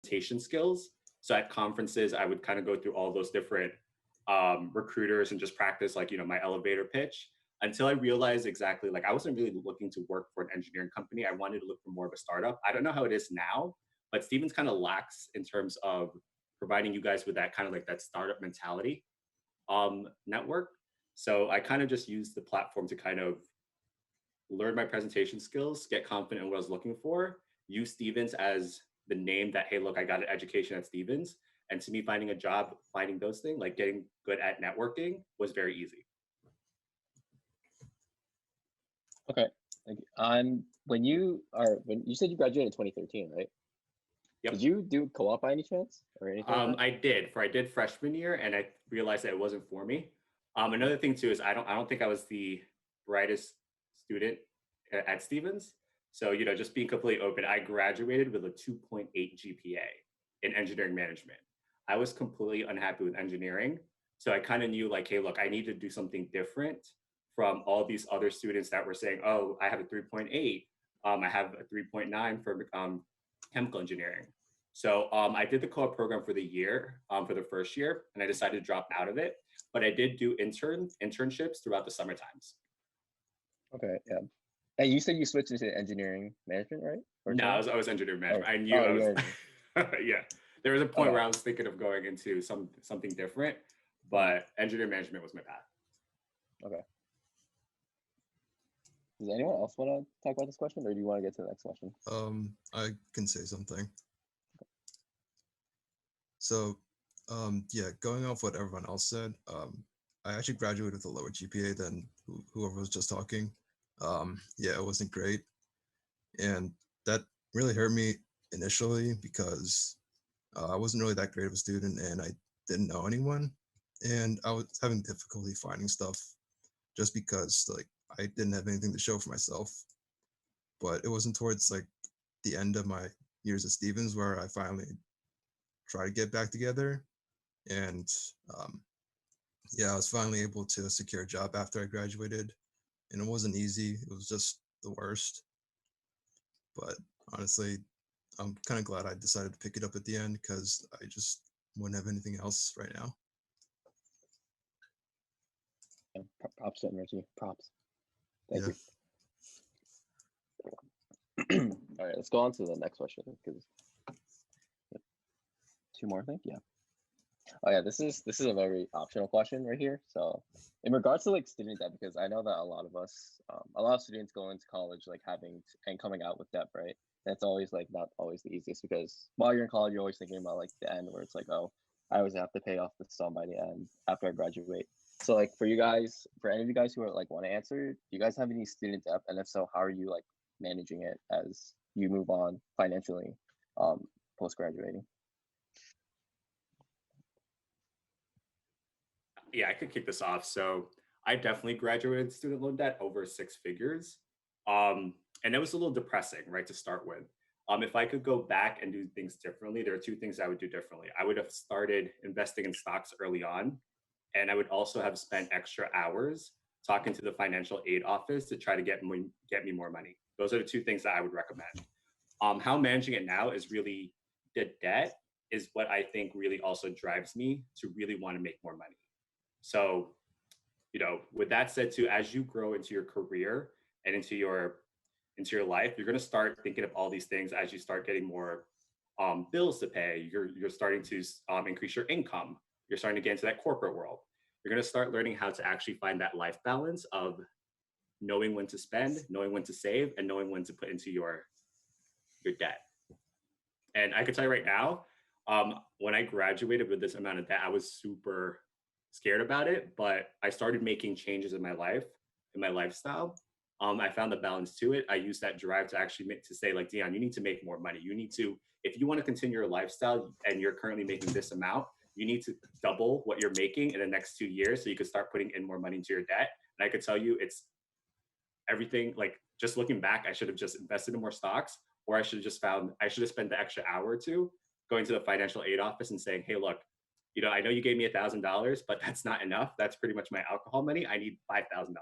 presentation skills. So at conferences, I would kind of go through all those different recruiters and just practice like, my elevator pitch until I realized exactly, like, I wasn't really looking to work for an engineering company. I wanted to look for more of a startup. I don't know how it is now, but Stevens kind of lacks in terms of providing you guys with that kind of like that startup mentality network. So I kind of just used the platform to kind of learn my presentation skills, get confident in what I was looking for, use Stevens as the name that, hey, look, I got an education at Stevens. And to me, finding a job, finding those things, like getting good at networking was very easy. Okay, thank you. When you said you graduated in 2013, right? Yep. Did you do co-op by any chance or anything? I did freshman year, and I realized that it wasn't for me. Another thing too is I don't think I was the brightest student at Stevens. So, just being completely open, I graduated with a 2.8 GPA in engineering management. I was completely unhappy with engineering. So I kind of knew like, hey, look, I need to do something different from all these other students that were saying, oh, I have a 3.8. I have a 3.9 for chemical engineering. So I did the co-op program for the year, for the first year, and I decided to drop out of it. But I did do internships throughout the summer times. Okay, yeah. And you said you switched into engineering management, right? No, I was engineering management. Oh. I knew I was, Yeah. yeah. There was a point where I was thinking of going into something different, but engineering management was my path. Okay. Does anyone else want to talk about this question, or do you want to get to the next question? I can say something. So, yeah, going off what everyone else said, I actually graduated with a lower GPA than whoever was just talking. Yeah, it wasn't great. And that really hurt me initially because I wasn't really that great of a student and I didn't know anyone. And I was having difficulty finding stuff just because like I didn't have anything to show for myself. But it wasn't towards like the end of my years at Stevens where I finally tried to get back together. And yeah, I was finally able to secure a job after I graduated. And it wasn't easy. It was just the worst. But honestly, I'm kind of glad I decided to pick it up at the end because I just wouldn't have anything else right now. Yeah, props to Reggie. Props. Thank you. All right, let's go on to the next question because two more, I think. Yeah. Oh yeah, this is a very optional question right here. So in regards to like student debt, because I know that a lot of students go into college like and coming out with debt, right? That's always like not always the easiest because while you're in college, you're always thinking about like the end where it's like, oh, I always have to pay off this sum by the end after I graduate. So like for you guys, for any of you guys who are like want to answer, do you guys have any student debt? And if so, how are you like managing it as you move on financially post graduating? Yeah, I could kick this off. So I definitely graduated student loan debt over 6 figures. And it was a little depressing, right, to start with. If I could go back and do things differently, there are 2 things I would do differently. I would have started investing in stocks early on, and I would also have spent extra hours talking to the financial aid office to try to get me more money. Those are the 2 things that I would recommend. How I'm managing it now is really the debt is what I think really also drives me to really want to make more money. So, with that said too, as you grow into your career and into your life, you're going to start thinking of all these things as you start getting more bills to pay. You're starting to increase your income. You're starting to get into that corporate world. You're going to start learning how to actually find that life balance of knowing when to spend, knowing when to save, and knowing when to put into your debt. And I can tell you right now, when I graduated with this amount of debt, I was super scared about it, but I started making changes in my life, in my lifestyle. I found the balance to it. I used that drive to actually to say like, Dion, you need to make more money. You need to, if you want to continue your lifestyle and you're currently making this amount, you need to double what you're making in the next 2 years so you can start putting in more money into your debt. And I could tell you it's everything, like just looking back, I should have just invested in more stocks, or I should have spent the extra hour or two going to the financial aid office and saying, hey, look, I know you gave me $1,000, but that's not enough. That's pretty much my alcohol money. I need $5,000.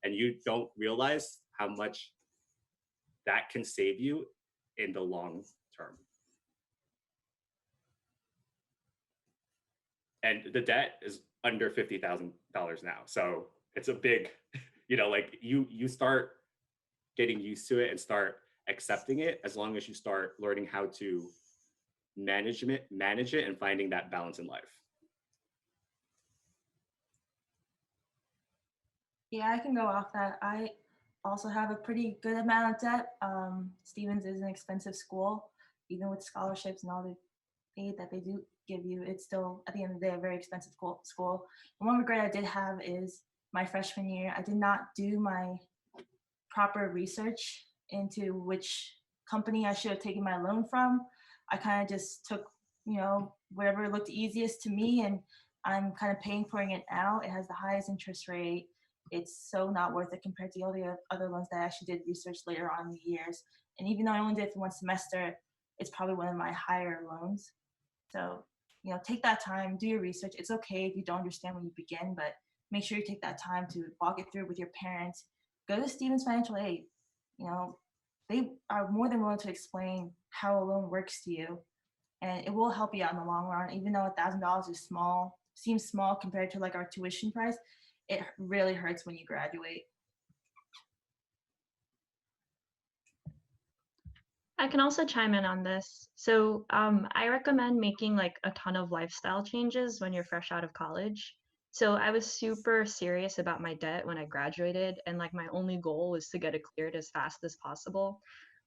And you don't realize how much that can save you in the long term. and the debt is under $50,000 now. So it's a big, like you start getting used to it and start accepting it as long as you start learning how to manage it and finding that balance in life. Yeah, I can go off that. I also have a pretty good amount of debt. Stevens is an expensive school, even with scholarships and all the aid that they do give you. It's still, at the end of the day, a very expensive school. And one regret I did have is my freshman year, I did not do my proper research into which company I should have taken my loan from. I kind of just took, whatever looked easiest to me, and I'm kind of paying for it now. It has the highest interest rate. It's so not worth it compared to all the other loans that I actually did research later on in the years. And even though I only did it for one semester, it's probably one of my higher loans. So, take that time, do your research. It's okay if you don't understand when you begin, but make sure you take that time to walk it through with your parents. Go to Stevens Financial Aid. They are more than willing to explain how a loan works to you, and it will help you out in the long run. Even though $1,000 is small, seems small compared to like our tuition price, it really hurts when you graduate. I can also chime in on this. So I recommend making like a ton of lifestyle changes when you're fresh out of college. So I was super serious about my debt when I graduated, and like my only goal was to get it cleared as fast as possible.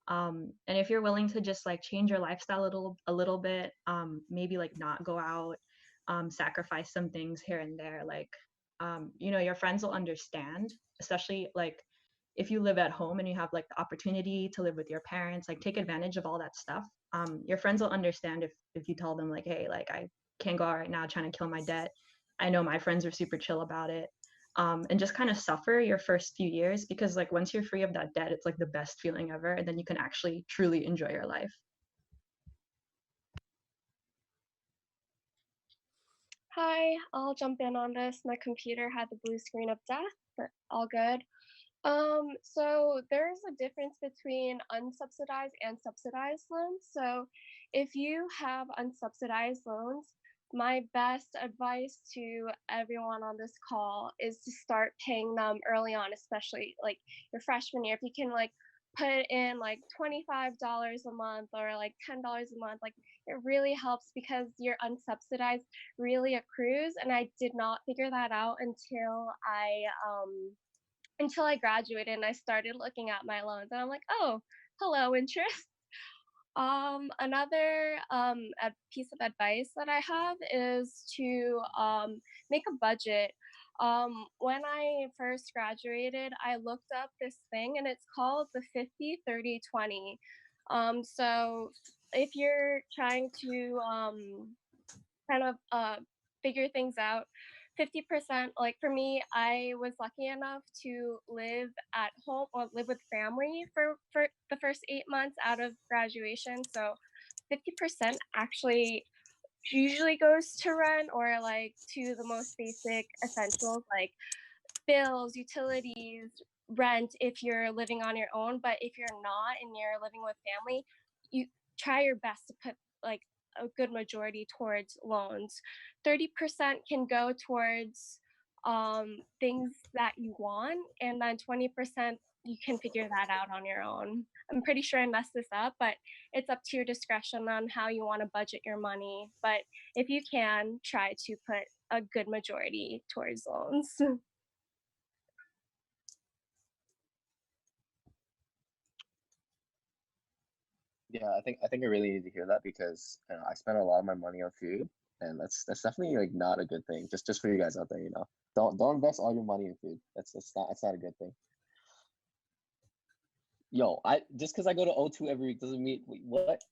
And if you're willing to just like change your lifestyle a little bit, maybe like not go out, sacrifice some things here and there, like your friends will understand, especially like if you live at home and you have like the opportunity to live with your parents, like take advantage of all that stuff. Your friends will understand if you tell them like, hey, like I can't go out right now trying to kill my debt. I know my friends are super chill about it. And just kind of suffer your first few years, because like once you're free of that debt, it's like the best feeling ever, and then you can actually truly enjoy your life. Hi, I'll jump in on this. My computer had the blue screen of death, but all good. So there's a difference between unsubsidized and subsidized loans. So if you have unsubsidized loans, my best advice to everyone on this call is to start paying them early on, especially like your freshman year. If you can like put in like $25 a month or like $10 a month, like it really helps because your unsubsidized really accrues. And I did not figure that out until I graduated and I started looking at my loans, and I'm like, oh, hello, interest. Another a piece of advice that I have is to make a budget. When I first graduated, I looked up this thing and it's called the 50-30-20. So if you're trying to kind of figure things out, 50%, like for me, I was lucky enough to live at home or live with family for the first 8 months out of graduation. So 50% actually usually goes to rent or like to the most basic essentials like bills, utilities, rent if you're living on your own. But if you're not and you're living with family, you try your best to put like a good majority towards loans. 30% can go towards things that you want, and then 20% you can figure that out on your own. I'm pretty sure I messed this up, but it's up to your discretion on how you want to budget your money. But if you can, try to put a good majority towards loans. Yeah, I think I really need to hear that because I spend a lot of my money on food, and that's definitely like not a good thing. Just for you guys out there, don't invest all your money in food. That's not a good thing. Yo, I just because I go to O2 every week doesn't mean what?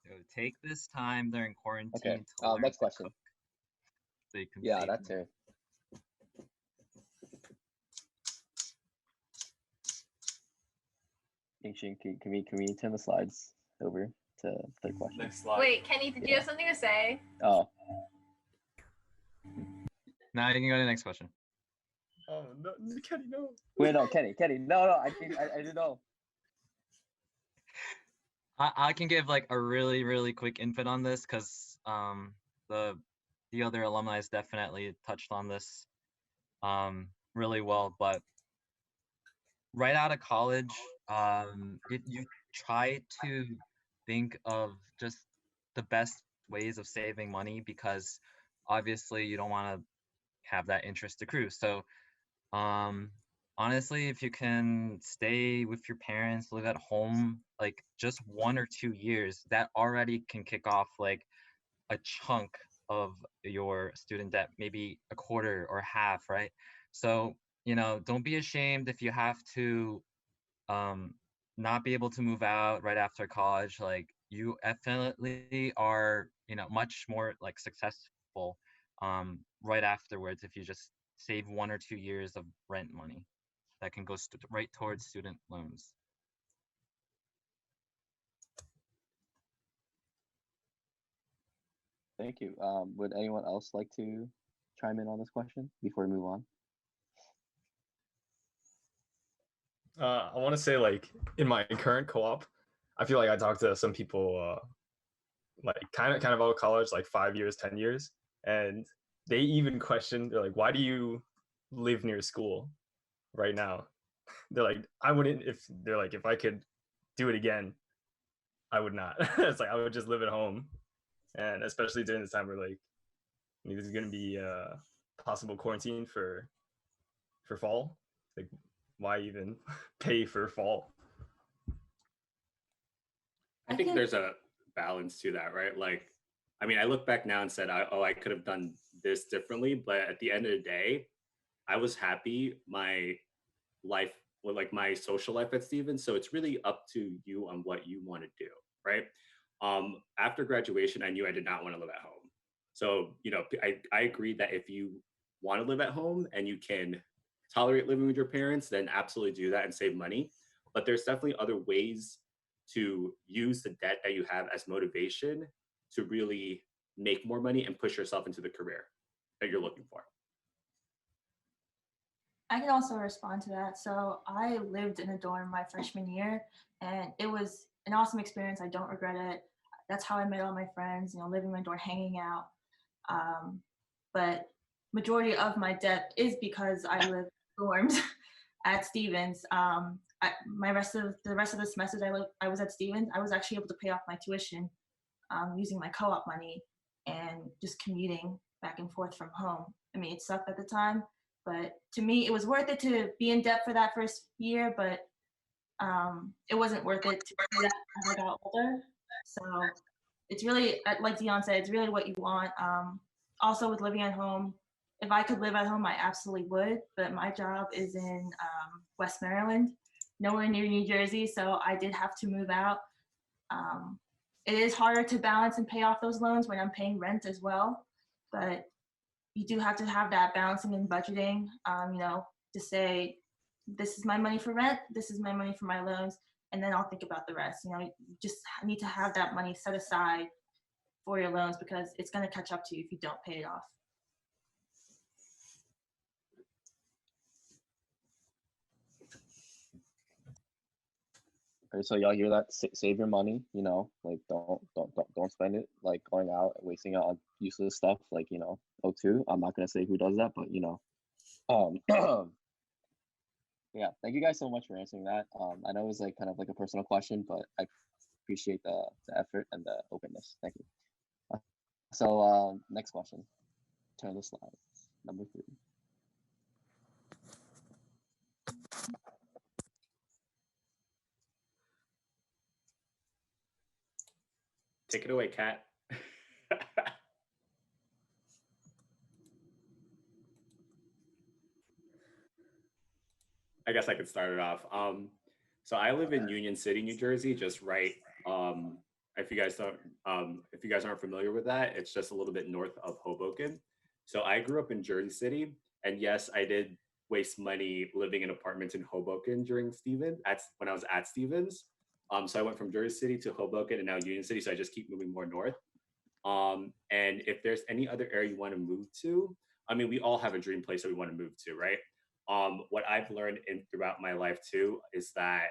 So take this time during quarantine Okay. to learn Next to question. cook so you can Yeah, save that money. too. Can we turn the slides over to third question? Next slide. Wait, Kenny, did you have something to say? Oh, Now you can go to the next question. Oh no, Kenny, no. wait, no, Kenny, no, I didn't know. I can give like a really quick input on this because the other alumni has definitely touched on this really well. But right out of college, you try to think of just the best ways of saving money, because obviously you don't want to have that interest accrue. So honestly, if you can stay with your parents, live at home, like just 1 or 2 years, that already can kick off like a chunk of your student debt, maybe a quarter or half, right? So, don't be ashamed if you have to um, not be able to move out right after college. Like, you definitely are, much more like successful right afterwards if you just save 1 or 2 years of rent money that can go right towards student loans. Thank you. Would anyone else like to chime in on this question before we move on? I want to say, like, in my current co-op, I feel like I talked to some people like kind of out of college, like 5 years, 10 years, and they even questioned, they're like, why do you live near school right now? They're like, I wouldn't, if I could do it again, I would not. It's like I would just live at home. And especially during this time where, like, there's gonna be possible quarantine for fall. Like, why even pay for fall? I think there's a balance to that, right? Like, I mean, I look back now and said, I could have done this differently, but at the end of the day, I was happy my life, well, like my social life at Stevens. So it's really up to you on what you want to do, right? After graduation, I knew I did not want to live at home. So, I agree that if you want to live at home and you can tolerate living with your parents, then absolutely do that and save money. But there's definitely other ways to use the debt that you have as motivation to really make more money and push yourself into the career that you're looking for. I can also respond to that. So I lived in a dorm my freshman year, and it was an awesome experience. I don't regret it. That's how I met all my friends, living in my dorm, hanging out. But majority of my debt is because I live in dorms at Stevens. The rest of the semesters I was at Stevens, I was actually able to pay off my tuition using my co-op money and just commuting back and forth from home. I mean, it sucked at the time, but to me, it was worth it to be in debt for that first year, but it wasn't worth it to do that as I got older. So it's really, like Dion said, it's really what you want. Also with living at home, if I could live at home, I absolutely would, but my job is in West Maryland, nowhere near New Jersey, so I did have to move out. It is harder to balance and pay off those loans when I'm paying rent as well, but you do have to have that balancing and budgeting, to say, this is my money for rent, this is my money for my loans, and then I'll think about the rest. You just need to have that money set aside for your loans because it's going to catch up to you if you don't pay it off. Okay, so y'all hear that? Save your money. Like don't spend it like going out and wasting it on useless stuff. Like O2. I'm not gonna say who does that, but yeah. Thank you guys so much for answering that. I know it was like kind of like a personal question, but I appreciate the effort and the openness. Thank you. So next question. Turn the slides. Number 3. Take it away, Kat. I guess I could start it off. So I live in Union City, New Jersey, just right. If you guys aren't familiar with that, it's just a little bit north of Hoboken. So I grew up in Jersey City, and yes, I did waste money living in apartments in Hoboken during when I was at Stevens. So I went from Jersey City to Hoboken and now Union City. So I just keep moving more north. And if there's any other area you want to move to, I mean, we all have a dream place that we want to move to, right? What I've learned throughout my life too is that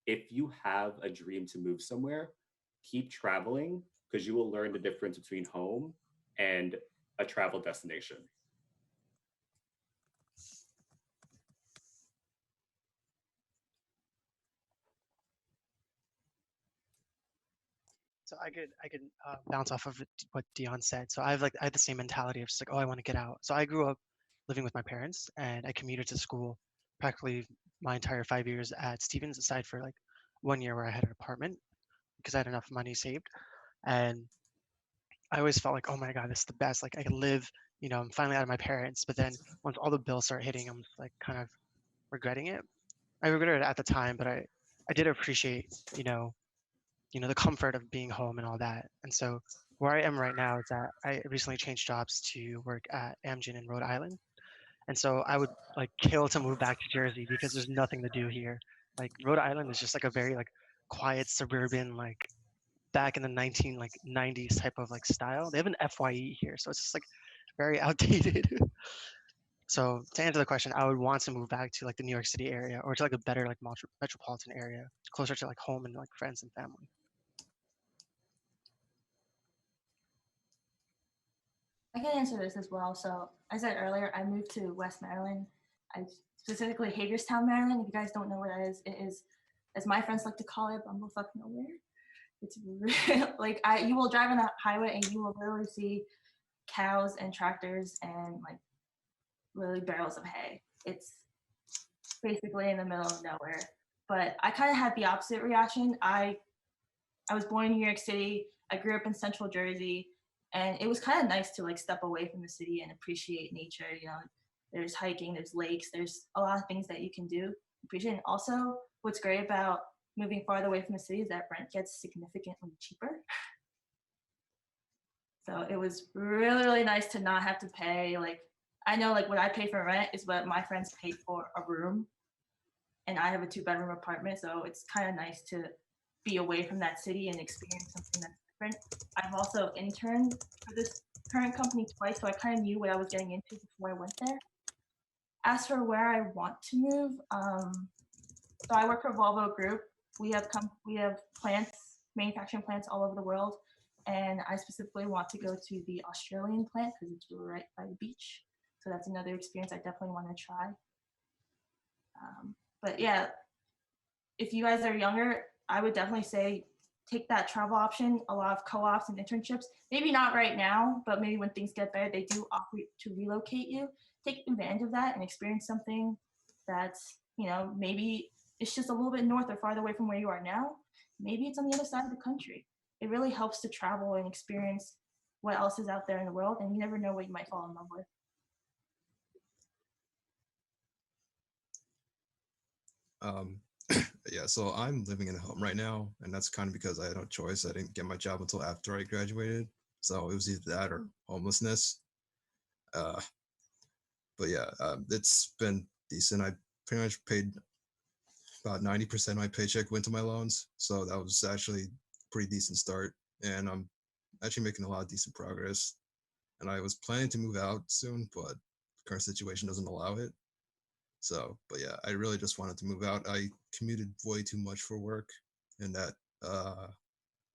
if you have a dream to move somewhere, keep traveling, because you will learn the difference between home and a travel destination. So I could bounce off of what Dion said. So I had the same mentality of just like, oh, I want to get out. So I grew up living with my parents, and I commuted to school practically my entire 5 years at Stevens, aside for like 1 year where I had an apartment because I had enough money saved. And I always felt like, oh my God, this is the best. Like I can live, I'm finally out of my parents. But then once all the bills start hitting, I'm just like kind of regretting it. I regretted it at the time, but I did appreciate, the comfort of being home and all that. And so where I am right now is that I recently changed jobs to work at Amgen in Rhode Island. And so I would like kill to move back to Jersey because there's nothing to do here. Like Rhode Island is just like a very like quiet suburban, like back in the 90s type of like style. They have an FYE here, so it's just like very outdated. So to answer the question, I would want to move back to like the New York City area or to like a better like metropolitan area, closer to like home and like friends and family. I can answer this as well. So I said earlier, I moved to West Maryland. I specifically Hagerstown, Maryland. If you guys don't know where that is, it is, as my friends like to call it, bumblefuck nowhere. It's real, like you will drive on the highway and you will literally see cows and tractors and like literally barrels of hay. It's basically in the middle of nowhere. But I kind of had the opposite reaction. I was born in New York City. I grew up in Central Jersey, and it was kind of nice to like step away from the city and appreciate nature. There's hiking, there's lakes, there's a lot of things that you can do. Appreciate. And also, what's great about moving farther away from the city is that rent gets significantly cheaper. So it was really, really nice to not have to pay. Like, I know like what I pay for rent is what my friends pay for a room. And I have a 2-bedroom apartment. So it's kind of nice to be away from that city and experience something that's different. I've also interned for this current company twice. So I kind of knew what I was getting into before I went there. As for where I want to move, so I work for Volvo Group. We have plants, manufacturing plants all over the world. And I specifically want to go to the Australian plant because it's right by the beach. So that's another experience I definitely want to try. But yeah, if you guys are younger, I would definitely say take that travel option. A lot of co-ops and internships, maybe not right now, but maybe when things get better, they do offer to relocate you. Take advantage of that and experience something that's, maybe it's just a little bit north or farther away from where you are now. Maybe it's on the other side of the country. It really helps to travel and experience what else is out there in the world, and you never know what you might fall in love with. Yeah, so I'm living in a home right now, and that's kind of because I had no choice. I didn't get my job until after I graduated, so it was either that or homelessness. Uh, but yeah, it's been decent. I pretty much paid about 90% of my paycheck went to my loans, so that was actually a pretty decent start, and I'm actually making a lot of decent progress. And I was planning to move out soon, but the current situation doesn't allow it. So, but yeah, I really just wanted to move out. I commuted way too much for work, and that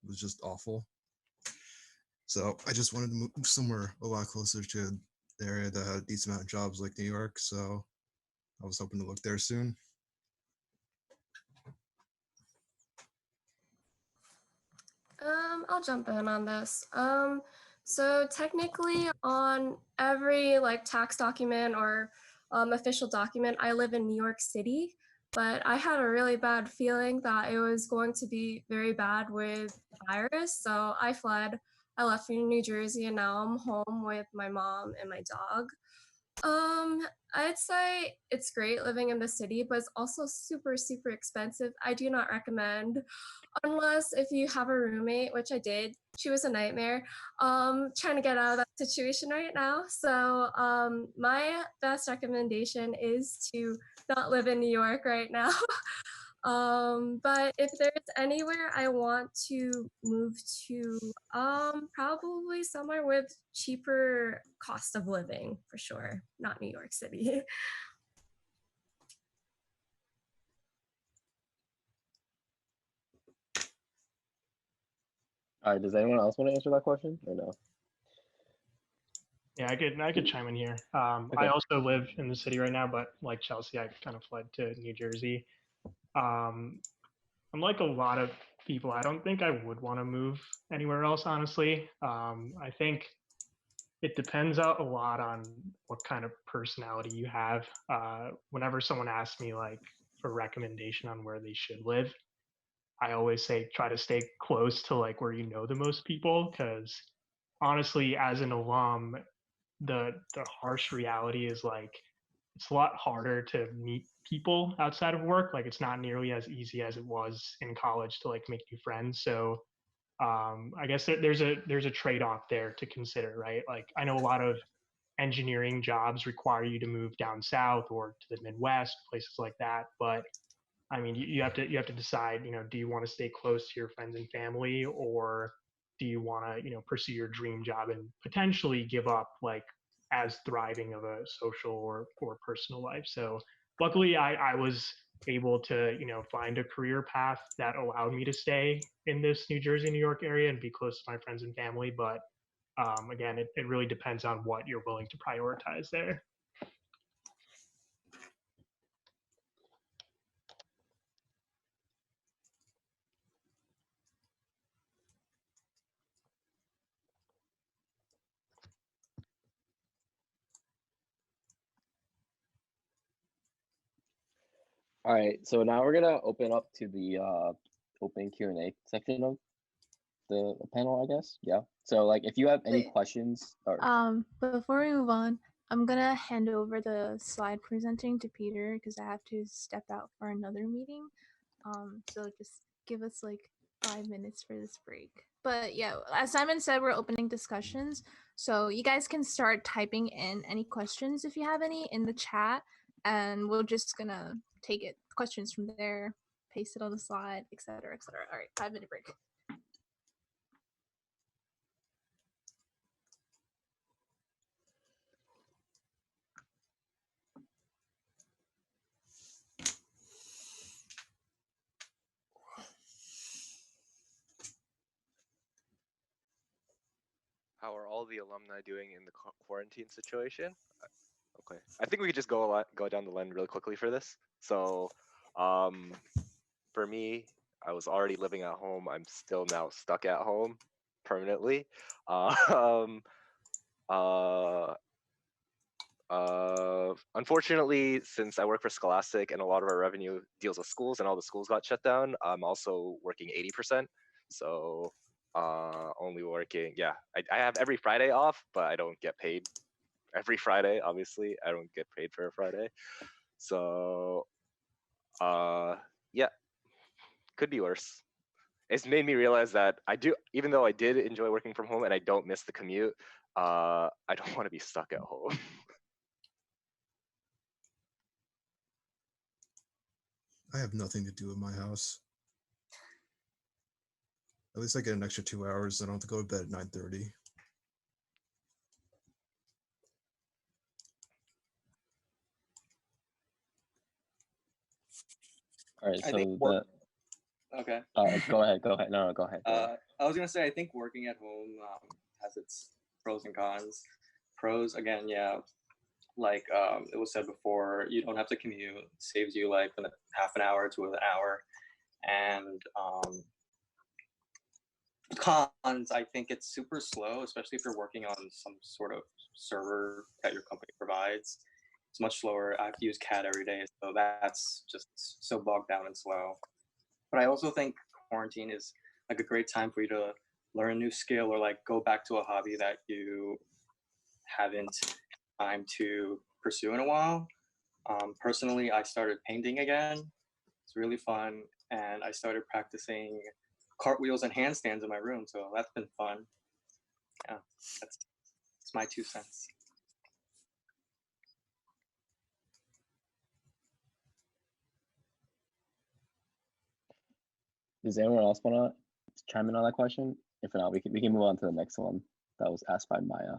was just awful. So I just wanted to move somewhere a lot closer to the area that had a decent amount of jobs like New York. So I was hoping to look there soon. I'll jump in on this. So technically on every like tax document or official document, I live in New York City, but I had a really bad feeling that it was going to be very bad with the virus. So I fled. I left for New Jersey and now I'm home with my mom and my dog. I'd say it's great living in the city, but it's also super, super expensive. I do not recommend unless if you have a roommate, which I did. She was a nightmare. Trying to get out of that situation right now. So my best recommendation is to not live in New York right now. But if there's anywhere I want to move to, probably somewhere with cheaper cost of living for sure, not New York City. All right, does anyone else want to answer that question or no? Yeah, I could chime in here. Okay. I also live in the city right now, but like Chelsea, I kind of fled to New Jersey. I'm like a lot of people. I don't think I would want to move anywhere else, honestly. I think it depends a lot on what kind of personality you have. Whenever someone asks me like a recommendation on where they should live, I always say try to stay close to like where you know the most people, because honestly, as an alum, the harsh reality is like it's a lot harder to meet people outside of work. Like it's not nearly as easy as it was in college to like make new friends. So I guess there's a trade-off there to consider, right? Like I know a lot of engineering jobs require you to move down south or to the Midwest, places like that. But I mean, you have to decide, you know, do you want to stay close to your friends and family, or do you want to, you know, pursue your dream job and potentially give up like as thriving of a social or personal life? So luckily, I was able to, you know, find a career path that allowed me to stay in this New Jersey, New York area and be close to my friends and family. But again, it really depends on what you're willing to prioritize there. All right, so now we're gonna open up to the open Q&A section of the panel, I guess. Yeah. So like, if you have any Wait. questions, or Before we move on, I'm gonna hand over the slide presenting to Peter because I have to step out for another meeting. So just give us like 5 minutes for this break. But yeah, as Simon said, we're opening discussions. So you guys can start typing in any questions if you have any in the chat, and we're just gonna take it questions from there, paste it on the slide, etc., etc. All right, 5-minute break. How are all the alumni doing in the quarantine situation? Okay, I think we could just go down the line really quickly for this. So, for me, I was already living at home. I'm still now stuck at home permanently. Unfortunately, since I work for Scholastic and a lot of our revenue deals with schools and all the schools got shut down, I'm also working 80%. So only working, yeah, I have every Friday off, but I don't get paid every Friday. Obviously, I don't get paid for a Friday. So yeah, could be worse. It's made me realize that even though I did enjoy working from home and I don't miss the commute, I don't want to be stuck at home. I have nothing to do in my house. At least I get an extra 2 hours. I don't have to go to bed at 9:30. all right, I so think okay. go ahead. No, go ahead. I was gonna say I think working at home has its pros and cons. Pros again, yeah, like it was said before, you don't have to commute. It saves you like half an hour to an hour. And cons, I think it's super slow, especially if you're working on some sort of server that your company provides. It's much slower. I have to use CAD every day, so that's just so bogged down and slow. But I also think quarantine is like a great time for you to learn a new skill or like go back to a hobby that you haven't time to pursue in a while. Personally, I started painting again. It's really fun, and I started practicing cartwheels and handstands in my room, so that's been fun. Yeah, that's my 2 cents. Does anyone else want to chime in on that question? If not, we can move on to the next one that was asked by Maya.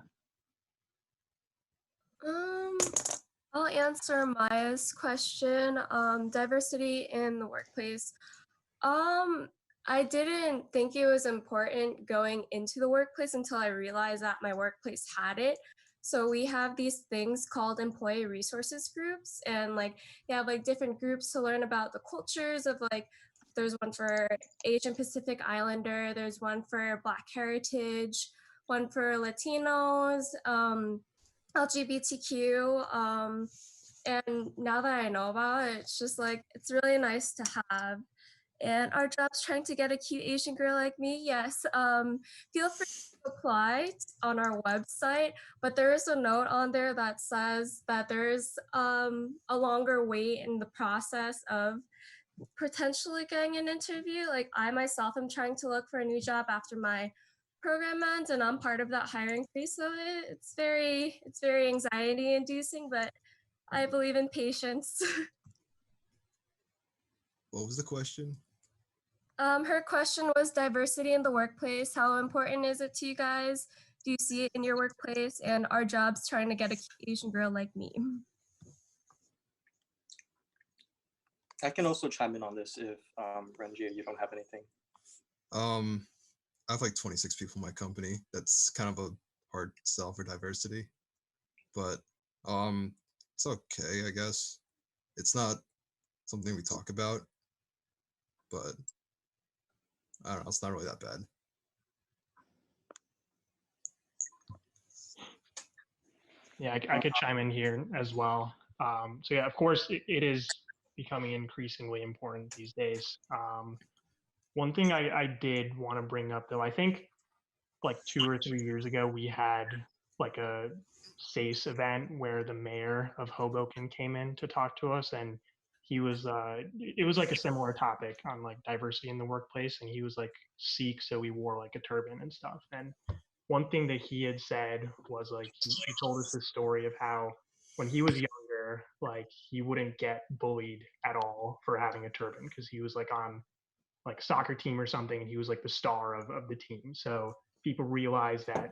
I'll answer Maya's question. Diversity in the workplace. I didn't think it was important going into the workplace until I realized that my workplace had it. So we have these things called employee resources groups, and like you have like different groups to learn about the cultures of like there's one for Asian Pacific Islander, there's one for Black Heritage, one for Latinos, LGBTQ. And now that I know about it, it's just like it's really nice to have. And our job's trying to get a cute Asian girl like me. Yes, feel free to apply on our website, but there is a note on there that says that there's a longer wait in the process of potentially getting an interview. Like I myself am trying to look for a new job after my program ends, and I'm part of that hiring phase. So it's very anxiety inducing, but I believe in patience. What was the question? Her question was diversity in the workplace. How important is it to you guys? Do you see it in your workplace? And our job's trying to get a cute Asian girl like me. I can also chime in on this if Renjia, you don't have anything. I have like 26 people in my company. That's kind of a hard sell for diversity, but it's okay, I guess. It's not something we talk about, but I don't know. It's not really that bad. Yeah, I could chime in here as well. So yeah, of course, it is becoming increasingly important these days. One thing I did want to bring up, though, I think like 2 or 3 years ago, we had like a SASE event where the mayor of Hoboken came in to talk to us, and he was it was like a similar topic on like diversity in the workplace, and he was like Sikh, so he wore like a turban and stuff. And one thing that he had said was like he told us this story of how when he was younger, like he wouldn't get bullied at all for having a turban because he was like on like a soccer team or something, and he was like the star of the team. So people realized that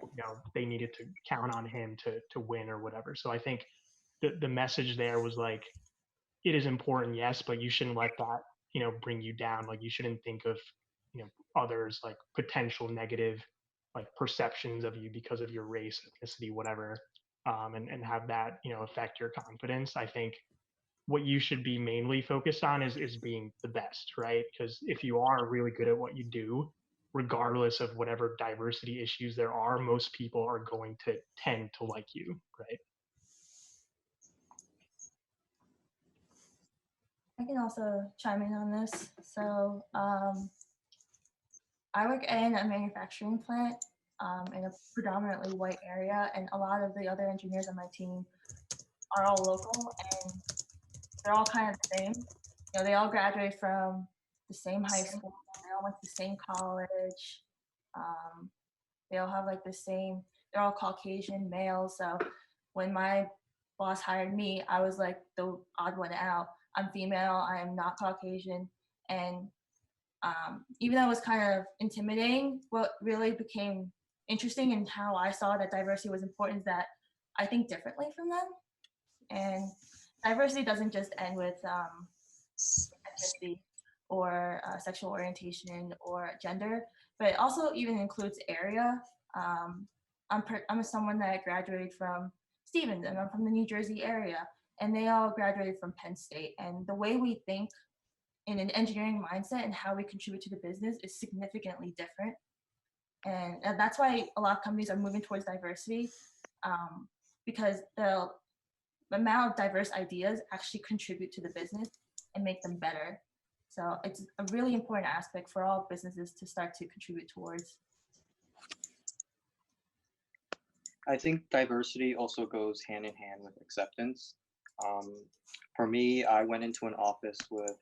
they needed to count on him to win or whatever. So I think the message there was like it is important, yes, but you shouldn't let that bring you down. Like you shouldn't think of others like potential negative like perceptions of you because of your race, ethnicity, whatever, and have that affect your confidence. I think what you should be mainly focused on is being the best, right? Because if you are really good at what you do, regardless of whatever diversity issues there are, most people are going to tend to like you, right? I can also chime in on this. So I work in a manufacturing plant in a predominantly white area, and a lot of the other engineers on my team are all local, and they're all kind of the same. They all graduate from the same high school. They all went to the same college. They all have like the same. They're all Caucasian males. So when my boss hired me, I was like the odd one out. I'm female. I am not Caucasian, and even though it was kind of intimidating, what really became interesting and how I saw that diversity was important is that I think differently from them. And diversity doesn't just end with ethnicity or sexual orientation or gender, but it also even includes area. I'm someone that graduated from Stevens, and I'm from the New Jersey area, and they all graduated from Penn State. And the way we think in an engineering mindset and how we contribute to the business is significantly different. And that's why a lot of companies are moving towards diversity, because the amount of diverse ideas actually contribute to the business and make them better. So it's a really important aspect for all businesses to start to contribute towards. I think diversity also goes hand in hand with acceptance. For me, I went into an office with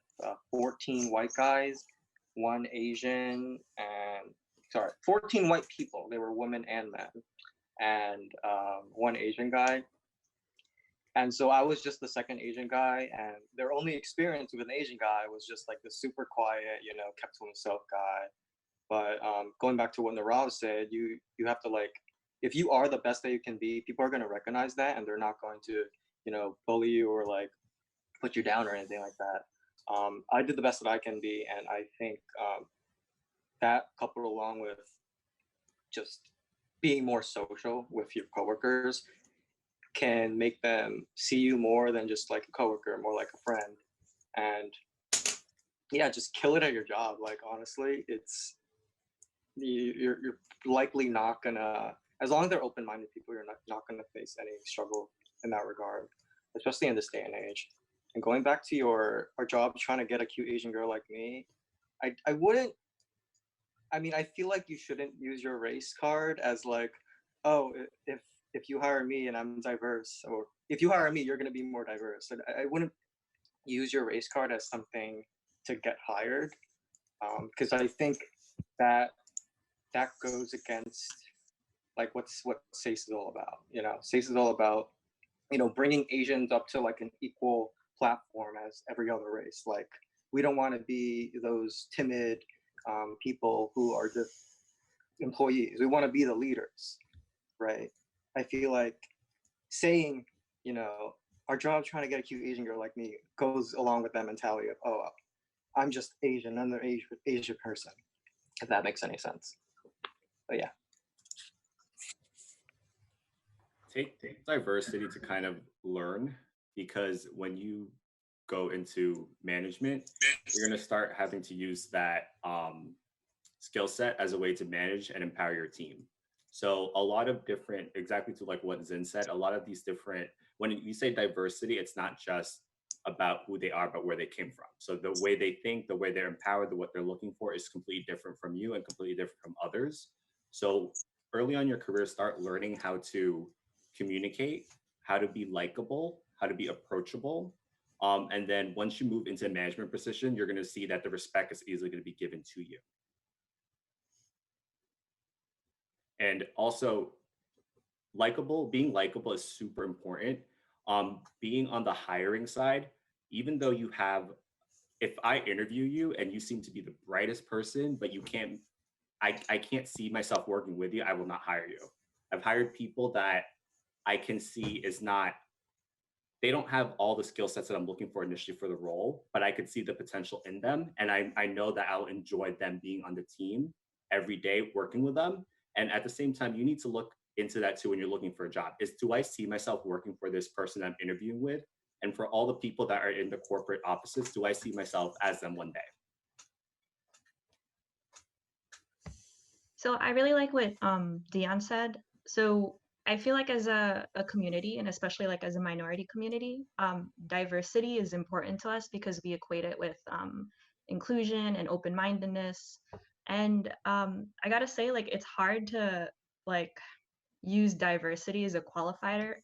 14 white guys, 1 Asian, and 14 white people. They were women and men, and 1 Asian guy. And so I was just the second Asian guy, and their only experience with an Asian guy was just like the super quiet, kept to himself guy. But going back to what Nirav said, you have to like, if you are the best that you can be, people are going to recognize that, and they're not going to, bully you or like put you down or anything like that. I did the best that I can be, and I think that coupled along with just being more social with your coworkers can make them see you more than just like a coworker, more like a friend. And yeah, just kill it at your job. Like honestly, you're likely not gonna, as long as they're open-minded people, you're not gonna face any struggle in that regard, especially in this day and age. And going back to our job trying to get a cute Asian girl like me, I wouldn't. I mean, I feel like you shouldn't use your race card as like, oh, if you hire me and I'm diverse, or if you hire me, you're gonna be more diverse. And I wouldn't use your race card as something to get hired, because I think that that goes against like what SASE is all about. You know, SASE is all about, you know, bringing Asians up to like an equal platform as every other race. Like we don't want to be those timid people who are just employees. We want to be the leaders, right? I feel like saying, you know, our job trying to get a cute Asian girl like me goes along with that mentality of, oh, I'm just Asian, another Asian person, if that makes any sense. But yeah. Take diversity to kind of learn, because when you go into management, you're going to start having to use that skill set as a way to manage and empower your team. So a lot of different, exactly to like what Zin said, a lot of these different, when you say diversity, it's not just about who they are, but where they came from. So the way they think, the way they're empowered, what they're looking for is completely different from you and completely different from others. So early on in your career, start learning how to communicate, how to be likable, how to be approachable. And then once you move into a management position, you're going to see that the respect is easily going to be given to you. And also, being likable is super important. Being on the hiring side, even though you have, if I interview you and you seem to be the brightest person, but I can't see myself working with you, I will not hire you. I've hired people that I can see they don't have all the skill sets that I'm looking for initially for the role, but I could see the potential in them. And I know that I'll enjoy them being on the team every day, working with them. And at the same time, you need to look into that too when you're looking for a job. Do I see myself working for this person I'm interviewing with? And for all the people that are in the corporate offices, do I see myself as them one day? So I really like what Dion said. So I feel like as a community, and especially like as a minority community, diversity is important to us because we equate it with inclusion and open-mindedness. And I gotta say, like, it's hard to like use diversity as a qualifier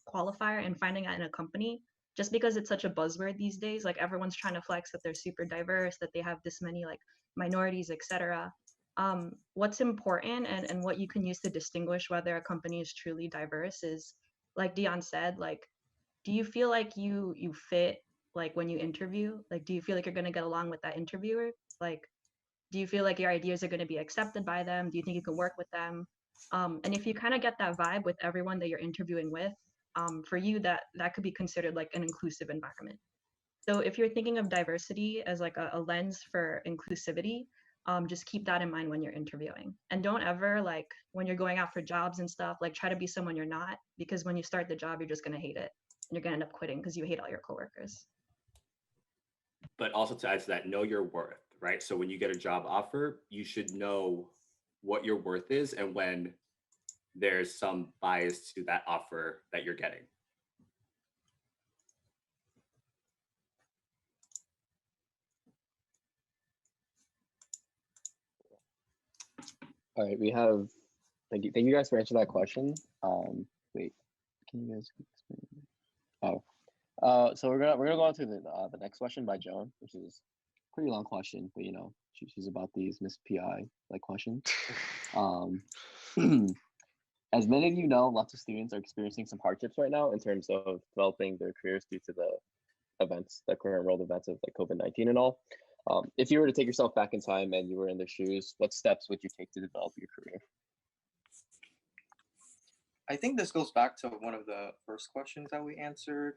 and finding that in a company, just because it's such a buzzword these days. Like everyone's trying to flex that they're super diverse, that they have this many like minorities, etc. What's important and what you can use to distinguish whether a company is truly diverse is, like Dion said, like, do you feel like you fit, like when you interview? Like, do you feel like you're going to get along with that interviewer? Like, do you feel like your ideas are going to be accepted by them? Do you think you can work with them? And if you kind of get that vibe with everyone that you're interviewing with, for you, that could be considered like an inclusive environment. So if you're thinking of diversity as like a lens for inclusivity, just keep that in mind when you're interviewing. And don't ever, like, when you're going out for jobs and stuff, like try to be someone you're not, because when you start the job, you're just going to hate it. And you're going to end up quitting because you hate all your coworkers. But also to add to that, know your worth, right? So when you get a job offer, you should know what your worth is and when there's some bias to that offer that you're getting. All right, we have. Thank you guys for answering that question. Wait, can you guys explain? Oh, so we're gonna go on to the next question by Joan, which is a pretty long question, but you know she's about these Miss PI like questions. As many of you know, lots of students are experiencing some hardships right now in terms of developing their careers due to the events, the current world events of like COVID-19 and all. If you were to take yourself back in time and you were in their shoes, what steps would you take to develop your career? I think this goes back to one of the first questions that we answered.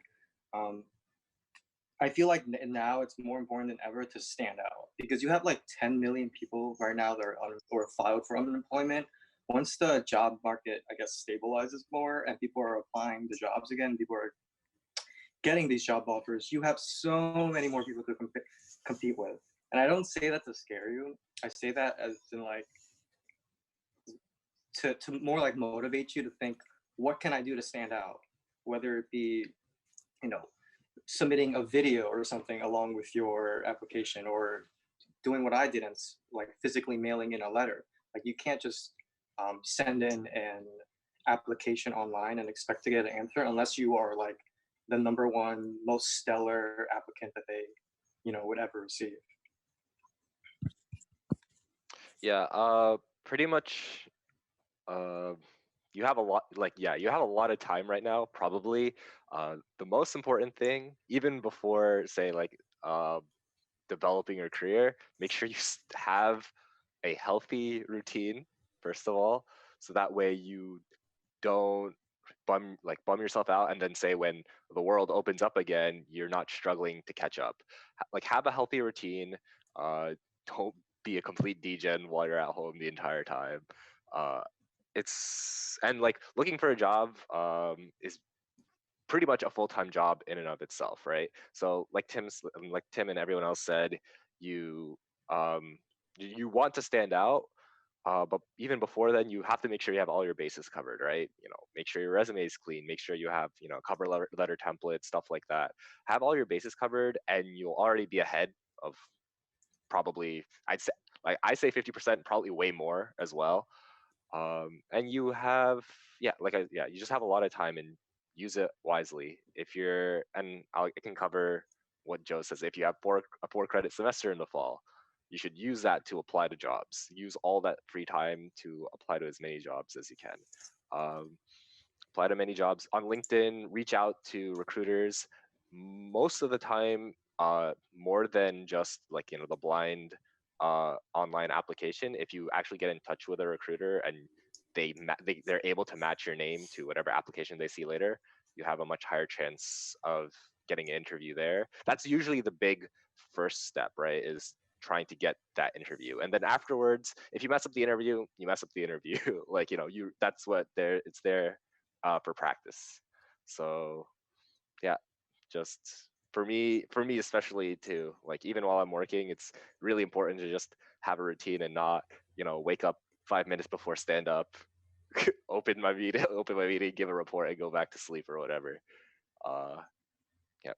I feel like now it's more important than ever to stand out because you have like 10 million people right now that are or filed for unemployment. Once the job market, I guess, stabilizes more and people are applying to jobs again, people are getting these job offers, you have so many more people to compete with. And I don't say that to scare you. I say that as in like to more like motivate you to think, what can I do to stand out? Whether it be, you know, submitting a video or something along with your application, or doing what I did and like physically mailing in a letter. Like you can't just send in an application online and expect to get an answer unless you are like the number one most stellar applicant that they, you know, would ever receive. Yeah, pretty much. You have a lot, like, yeah, you have a lot of time right now. Probably, the most important thing, even before, say, like, developing your career, make sure you have a healthy routine first of all, so that way you don't bum yourself out, and then say when the world opens up again, you're not struggling to catch up. Like, have a healthy routine. Don't be a complete degen while you're at home the entire time. Uh, it's and like looking for a job is pretty much a full-time job in and of itself, right? So like Tim and everyone else said, you you want to stand out, but even before then, you have to make sure you have all your bases covered, right? You know, make sure your resume is clean, make sure you have, you know, cover letter templates, stuff like that. Have all your bases covered, and you'll already be ahead of probably, I say 50%, probably way more as well. And you have, yeah, you just have a lot of time, and use it wisely. If you're, and I can cover what Joe says. If you have a 4 credit semester in the fall, you should use that to apply to jobs. Use all that free time to apply to as many jobs as you can. Apply to many jobs on LinkedIn. Reach out to recruiters. Most of the time, more than just, like, you know, the blind online application. If you actually get in touch with a recruiter and they're able to match your name to whatever application they see later, you have a much higher chance of getting an interview there. That's usually the big first step, right? Is trying to get that interview, and then afterwards, if you mess up the interview, you mess up the interview. Like, you know, that's what it's there for practice. So yeah, just for me especially too, like, even while I'm working, it's really important to just have a routine and not, you know, wake up 5 minutes before stand up, open my meeting, give a report, and go back to sleep or whatever. Yeah.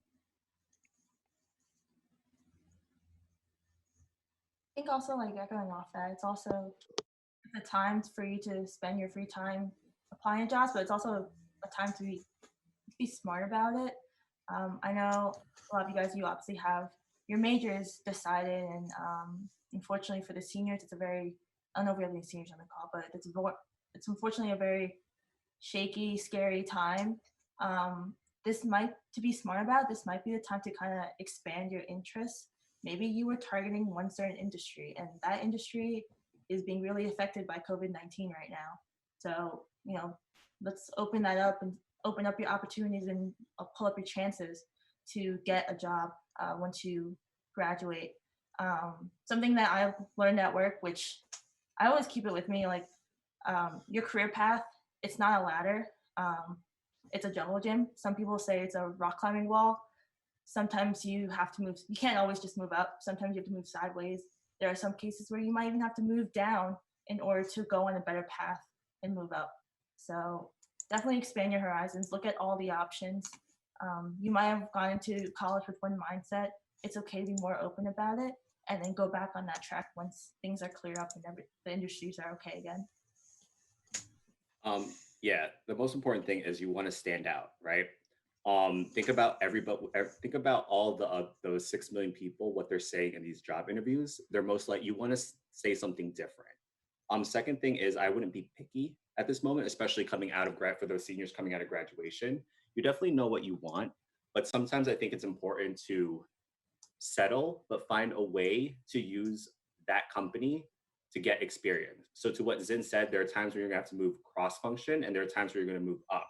I think also, like, echoing off that, it's also a time for you to spend your free time applying to jobs, but it's also a time to be smart about it. I know a lot of you guys, you obviously have your majors decided, and unfortunately for the seniors, it's a very, I don't know if we have any seniors on the call, but it's unfortunately a very shaky, scary time. To be smart about, this might be the time to kind of expand your interests. Maybe you were targeting one certain industry, and that industry is being really affected by COVID-19 right now. So, you know, let's open that up and open up your opportunities and pull up your chances to get a job once you graduate. Something that I've learned at work, which I always keep it with me, like, your career path, it's not a ladder. It's a jungle gym. Some people say it's a rock climbing wall. Sometimes you have to move. You can't always just move up. Sometimes you have to move sideways. There are some cases where you might even have to move down in order to go on a better path and move up. So definitely expand your horizons. Look at all the options. You might have gone into college with one mindset. It's okay to be more open about it, and then go back on that track once things are cleared up and the industries are okay again. Yeah, the most important thing is you want to stand out, right? Think about all those 6 million people, what they're saying in these job interviews. They're most like, you want to say something different. Second thing is, I wouldn't be picky at this moment, especially coming out of for those seniors coming out of graduation. You definitely know what you want, but sometimes I think it's important to settle, but find a way to use that company to get experience. So to what Zin said, there are times where you're gonna have to move cross function, and there are times where you're gonna move up.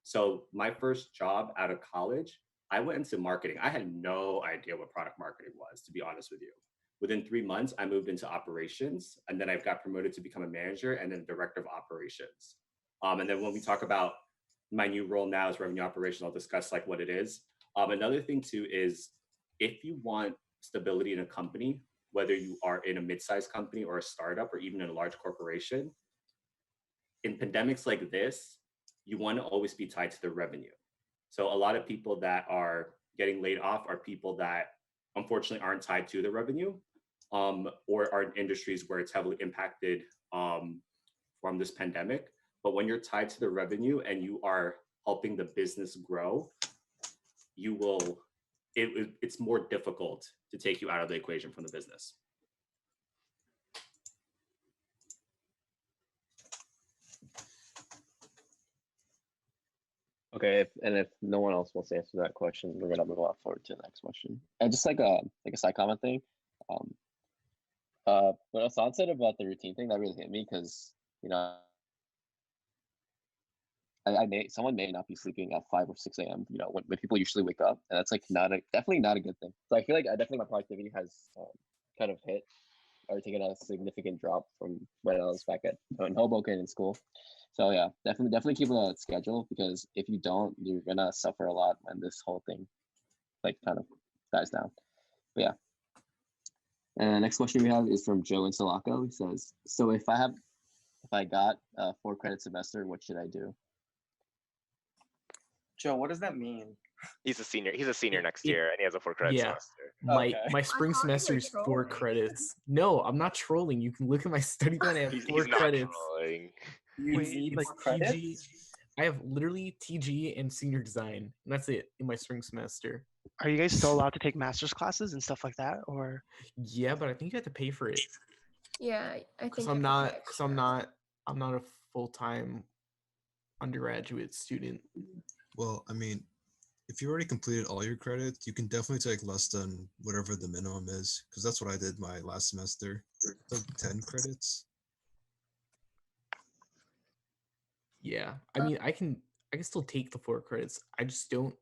So my first job out of college, I went into marketing. I had no idea what product marketing was, to be honest with you. Within 3 months, I moved into operations, and then I got promoted to become a manager and then director of operations. And then when we talk about my new role now as revenue operations, I'll discuss like what it is. Another thing too is if you want stability in a company, whether you are in a mid-sized company or a startup or even in a large corporation, in pandemics like this, you want to always be tied to the revenue. So a lot of people that are getting laid off are people that unfortunately aren't tied to the revenue, or are in industries where it's heavily impacted from this pandemic. But when you're tied to the revenue and you are helping the business grow, it's more difficult to take you out of the equation from the business. Okay, if no one else wants to answer that question, we're gonna move on forward to the next question. And just like a side comment thing, what Hassan said about the routine thing, that really hit me because someone may not be sleeping at 5 or 6 a.m. When people usually wake up, and that's like definitely not a good thing. So I feel like definitely my productivity has kind of hit or taken a significant drop from when I was back in Hoboken in school. So yeah, definitely keep a schedule, because if you don't, you're gonna suffer a lot when this whole thing like kind of dies down. But yeah. And the next question we have is from Joe in Sulaco. He says, so if I got a 4 credit semester, what should I do? Joe, what does that mean? He's a senior. He's a senior next year, and he has a 4 credit semester. My spring semester is 4 credits. No, I'm not trolling. You can look at my study plan. I have 4 he's not credits. trolling. You need like TG. I have literally TG and senior design, and that's it in my spring semester. Are you guys still allowed to take master's classes and stuff like that, or? Yeah, but I think you have to pay for it. Yeah, I think. Because I'm not a full-time undergraduate student. Well, I mean, if you already completed all your credits, you can definitely take less than whatever the minimum is, because that's what I did my last semester. It's like 10 credits. Yeah, I mean, I can still take the 4 credits. I just don't.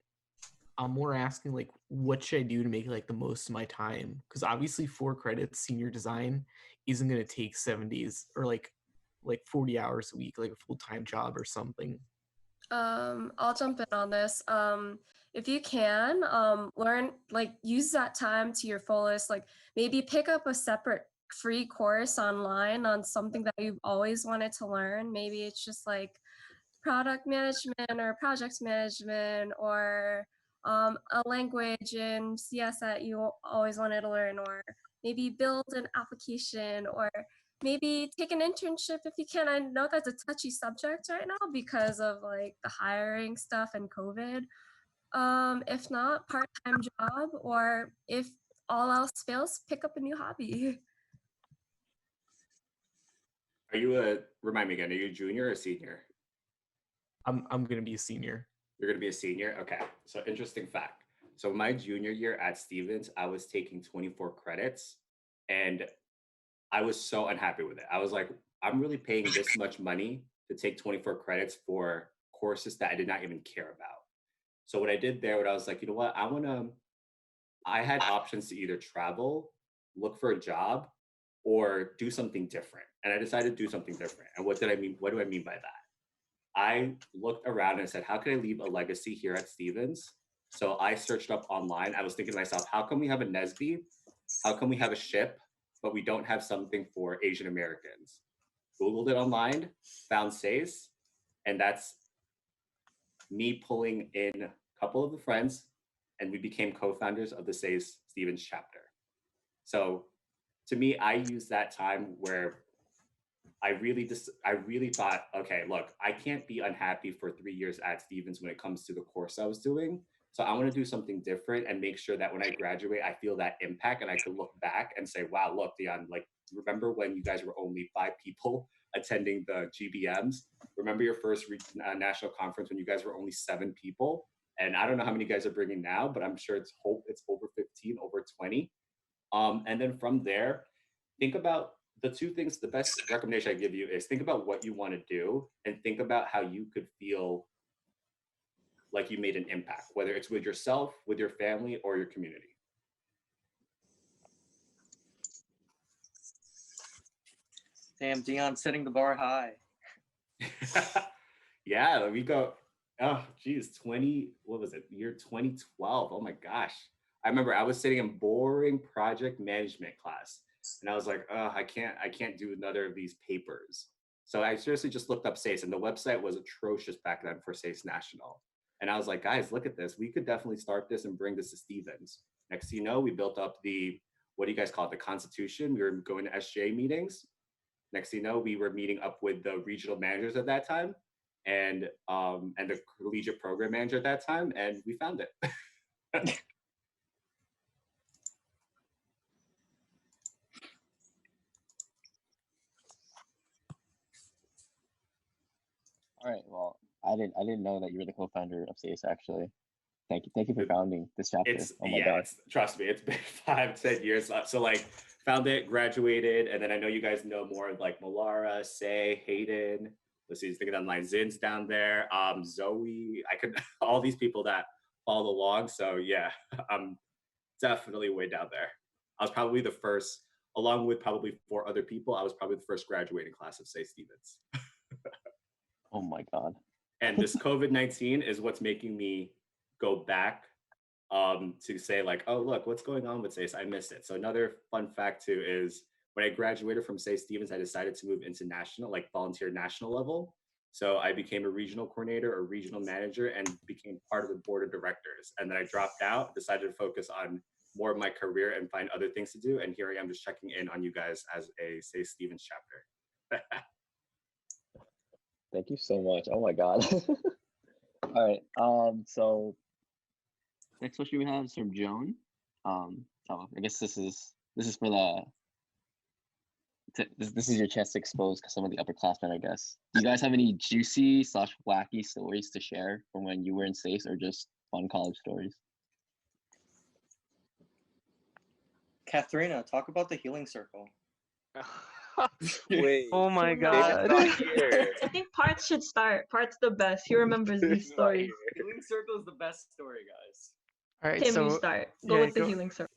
I'm more asking like, what should I do to make like the most of my time? Because obviously 4 credits senior design isn't going to take 7 days or like 40 hours a week, like a full-time job or something. I'll jump in on this. If you can, learn, use that time to your fullest. Like maybe pick up a separate free course online on something that you've always wanted to learn. Maybe it's just like product management or project management, or a language in CS that you always wanted to learn, or maybe build an application, or maybe take an internship if you can. I know that's a touchy subject right now because of like the hiring stuff and COVID. If not, part-time job, or if all else fails, pick up a new hobby. Are you remind me again, are you a junior or a senior? I'm gonna be a senior. You're gonna be a senior? Okay. So interesting fact. So my junior year at Stevens, I was taking 24 credits, and I was so unhappy with it. I was like, I'm really paying this much money to take 24 credits for courses that I did not even care about. So what I did there, what I was like, you know what, I had options to either travel, look for a job, or do something different. And I decided to do something different. And what do I mean by that? I looked around and said, how can I leave a legacy here at Stevens? So I searched up online. I was thinking to myself, how come we have a NSBE? How come we have a SHIP, but we don't have something for Asian Americans? Googled it online, found SASE, and that's me pulling in a couple of the friends, and we became co-founders of the SASE Stevens chapter. So to me, I used that time where I really thought, okay, look, I can't be unhappy for 3 years at Stevens when it comes to the course I was doing. So I want to do something different and make sure that when I graduate, I feel that impact and I could look back and say, wow, look, Dion, like, remember when you guys were only 5 people attending the GBMs? Remember your first national conference when you guys were only 7 people? And I don't know how many you guys are bringing now, but I'm sure it's over 15, over 20. And then from there, think about the 2 things. The best recommendation I give you is think about what you want to do and think about how you could feel like you made an impact, whether it's with yourself, with your family, or your community? Damn, Dion setting the bar high. Yeah, we go. Oh, geez, what was it? Year 2012. Oh my gosh. I remember I was sitting in boring project management class, and I was like, oh, I can't do another of these papers. So I seriously just looked up SASE, and the website was atrocious back then for SASE National. And I was like, guys, look at this. We could definitely start this and bring this to Stevens. Next thing you know, we built up the, what do you guys call it? The Constitution. We were going to SJA meetings. Next thing you know, we were meeting up with the regional managers at that time and the collegiate program manager at that time, and we found it. All right. Well, I didn't know that you were the co-founder of SASE actually. Thank you for founding this chapter. It's Oh my yeah, God. it's, trust me, it's been 5-10 years. So like found it, graduated, and then I know you guys know more of like Malara, Say, Hayden. Let's see, thinking online, Zin's down there, Zoe. I could all these people that follow along. So yeah, I'm definitely way down there. I was probably the first, along with probably 4 other people. I was probably the first graduating class of Say Stevens. Oh my God. And this COVID-19 is what's making me go back to say like, oh, look, what's going on with SACE? I missed it. So another fun fact too is when I graduated from SACE Stevens, I decided to move into national, like volunteer national level. So I became a regional coordinator or regional manager and became part of the board of directors. And then I dropped out, decided to focus on more of my career and find other things to do. And here I am just checking in on you guys as a SACE Stevens chapter. Thank you so much. Oh my God. All right. So next question we have is from Joan. So I guess this is for this is your chance to expose some of the upperclassmen, I guess. Do you guys have any juicy / wacky stories to share from when you were in SACE or just fun college stories? Katharina, talk about the healing circle. Wait. Oh my David's God. not here. I think Parts should start. Parts the best. He remembers these David's not stories. here. Healing circle is the best story, guys. All right. Tim, So you start. Go yeah, with the healing circle.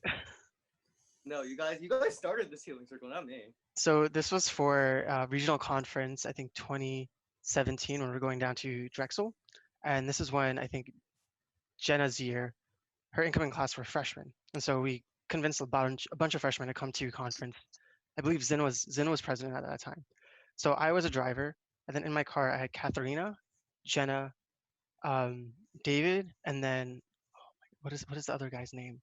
No, you guys started this healing circle, not me. So this was for regional conference, I think 2017 when we were going down to Drexel. And this is when I think Jenna's year, her incoming class were freshmen. And so we convinced a bunch of freshmen to come to conference. I believe Zin was president at that time. So I was a driver. And then in my car, I had Katharina, Jenna, David, and then what is the other guy's name?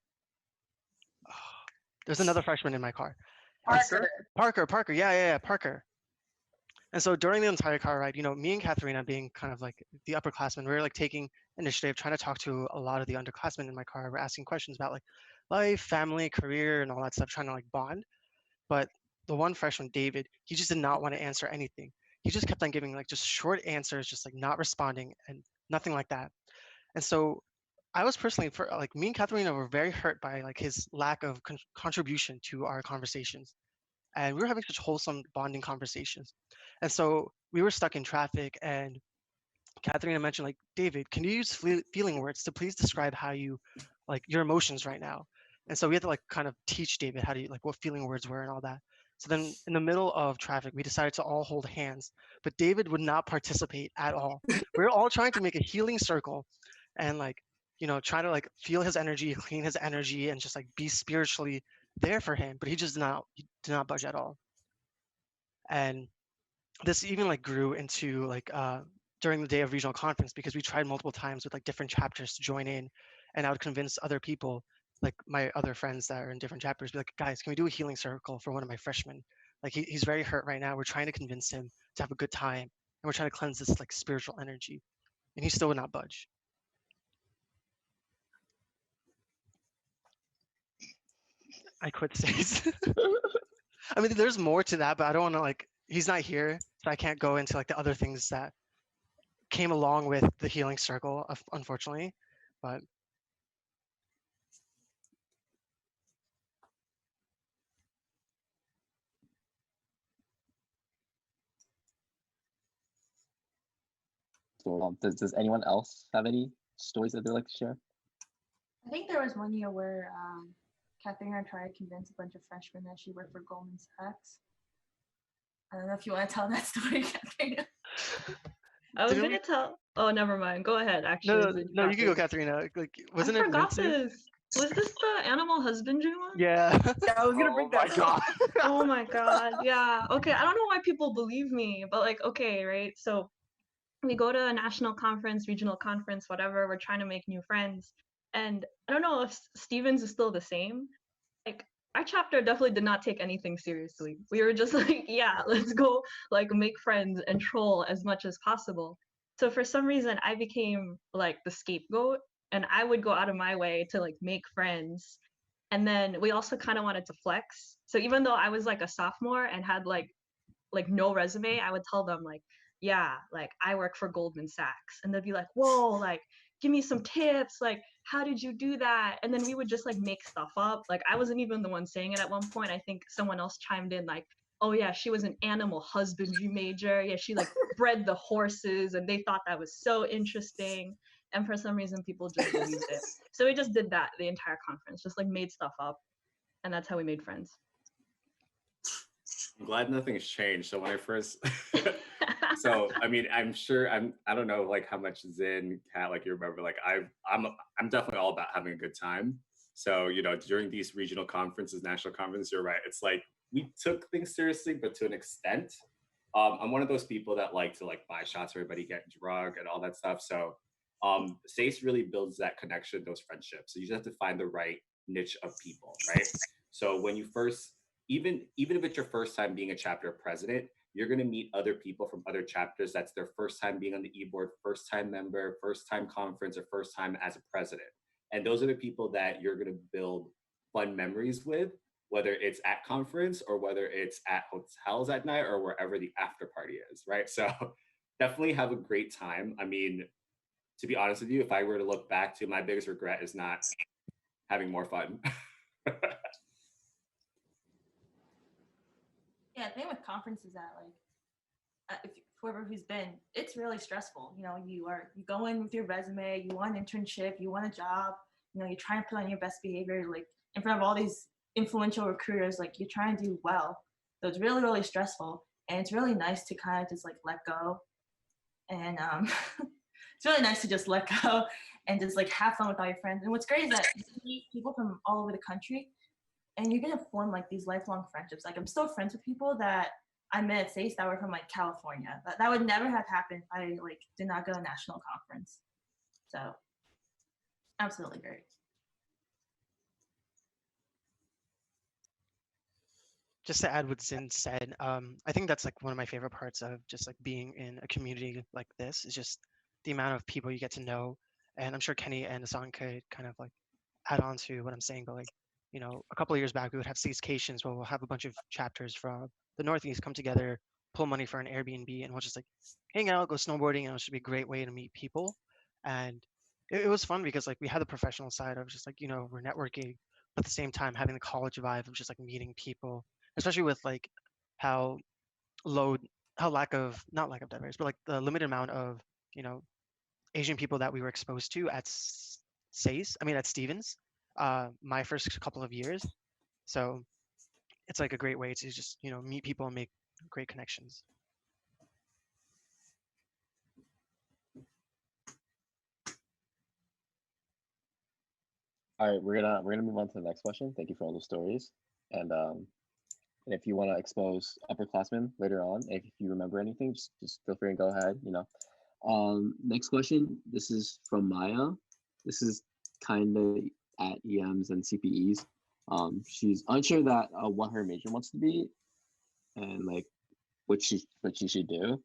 There's another freshman in my car. Parker. Yeah, Parker. And so during the entire car ride, me and Katharina being kind of like the upperclassmen, we were like taking initiative, trying to talk to a lot of the underclassmen in my car. We're asking questions about like life, family, career, and all that stuff, trying to like bond. But the one freshman, David, he just did not want to answer anything. He just kept on giving like just short answers, just like not responding and nothing like that. And so I was personally, like me and Katharina were very hurt by like his lack of contribution to our conversations. And we were having such wholesome bonding conversations. And so we were stuck in traffic and Katharina mentioned like, David, can you use feeling words to please describe how you, like your emotions right now? And so we had to like kind of teach David how to like what feeling words were and all that. So then in the middle of traffic, we decided to all hold hands, but David would not participate at all. We were all trying to make a healing circle and like, try to like feel his energy, clean his energy and just like be spiritually there for him. But he did not budge at all. And this even like grew into like during the day of regional conference because we tried multiple times with like different chapters to join in and I would convince other people like my other friends that are in different chapters be like, guys, can we do a healing circle for one of my freshmen? Like he's very hurt right now. We're trying to convince him to have a good time and we're trying to cleanse this like spiritual energy and he still would not budge. I quit SACE. I mean, there's more to that, but I don't want to like, he's not here, so I can't go into like the other things that came along with the healing circle, unfortunately. But So does anyone else have any stories that they'd like to share? I think there was one year where Katharina tried to convince a bunch of freshmen that she worked for Goldman Sachs. I don't know if you want to tell that story, Katharina. I was Didn't gonna tell. Oh, never mind. Go ahead. No, Actually, no, Zid, no, you can go, this. Katharina. Like, I wasn't it forgot Vincent? this. Was this the animal husbandry one? Yeah. Yeah, I was gonna Oh bring my that god. up. Oh my god. Yeah. Okay. I don't know why people believe me, but like, okay, right? So we go to a national conference, regional conference, whatever. We're trying to make new friends, and I don't know if Stevens is still the same. Like, our chapter definitely did not take anything seriously. We were just like, yeah, let's go like make friends and troll as much as possible. So for some reason I became like the scapegoat, and I would go out of my way to like make friends. And then we also kind of wanted to flex. So even though I was like a sophomore and had like no resume, I would tell them like, yeah, like I work for Goldman Sachs. And they'd be like, whoa, like give me some tips, like how did you do that? And then we would just like make stuff up. Like I wasn't even the one saying it at one point. I think someone else chimed in like, oh yeah, she was an animal husbandry major. Yeah, she like bred the horses, and they thought that was so interesting. And for some reason people just believed it. So we just did that the entire conference, just like made stuff up. And that's how we made friends. I'm glad nothing's changed. So when I first, so I mean, I don't know like how much Zin, Kat, like you remember, like I'm definitely all about having a good time. So during these regional conferences, national conferences, you're right. It's like we took things seriously, but to an extent. I'm one of those people that like to like buy shots, everybody get drunk and all that stuff. So SACE really builds that connection, those friendships. So you just have to find the right niche of people, right? So when you first, even if it's your first time being a chapter president, you're going to meet other people from other chapters. That's their first time being on the e-board, first time member, first time conference, or first time as a president. And those are the people that you're going to build fun memories with, whether it's at conference or whether it's at hotels at night or wherever the after party is, right? So definitely have a great time. I mean, to be honest with you, if I were to look back to my biggest regret is not having more fun. Yeah, the thing with conferences is that like if whoever who's been, it's really stressful. You go in with your resume, you want an internship, you want a job, you're trying to put on your best behavior, like in front of all these influential recruiters, like you're trying to do well. So it's really, really stressful. And it's really nice to kind of just like let go. And it's really nice to just let go and just like have fun with all your friends. And what's great is that you meet people from all over the country, and you're gonna form like these lifelong friendships. Like I'm still friends with people that I met at SACE that were from like California. That would never have happened if I like did not go to a national conference. So absolutely great. Just to add what Zin said, I think that's like one of my favorite parts of just like being in a community like this is just the amount of people you get to know. And I'm sure Kenny and Asan could kind of like add on to what I'm saying, but like, a couple of years back we would have Cations where we'll have a bunch of chapters from the Northeast come together, pull money for an Airbnb, and we'll just like hang out, go snowboarding, and it should be a great way to meet people. And it was fun because like we had the professional side of just like, we're networking, but at the same time having the college vibe of just like meeting people, especially with like how low, how not lack of diversity, but like the limited amount of, you know, Asian people that we were exposed to at at Stevens, my first couple of years. So it's like a great way to just, meet people and make great connections. All right, we're gonna move on to the next question. Thank you for all the stories. And if you want to expose upperclassmen later on, if you remember anything, just feel free and go ahead. Next question. This is from Maya. This is kind of at EMs and CPEs. She's unsure that what her major wants to be, and like what she should do.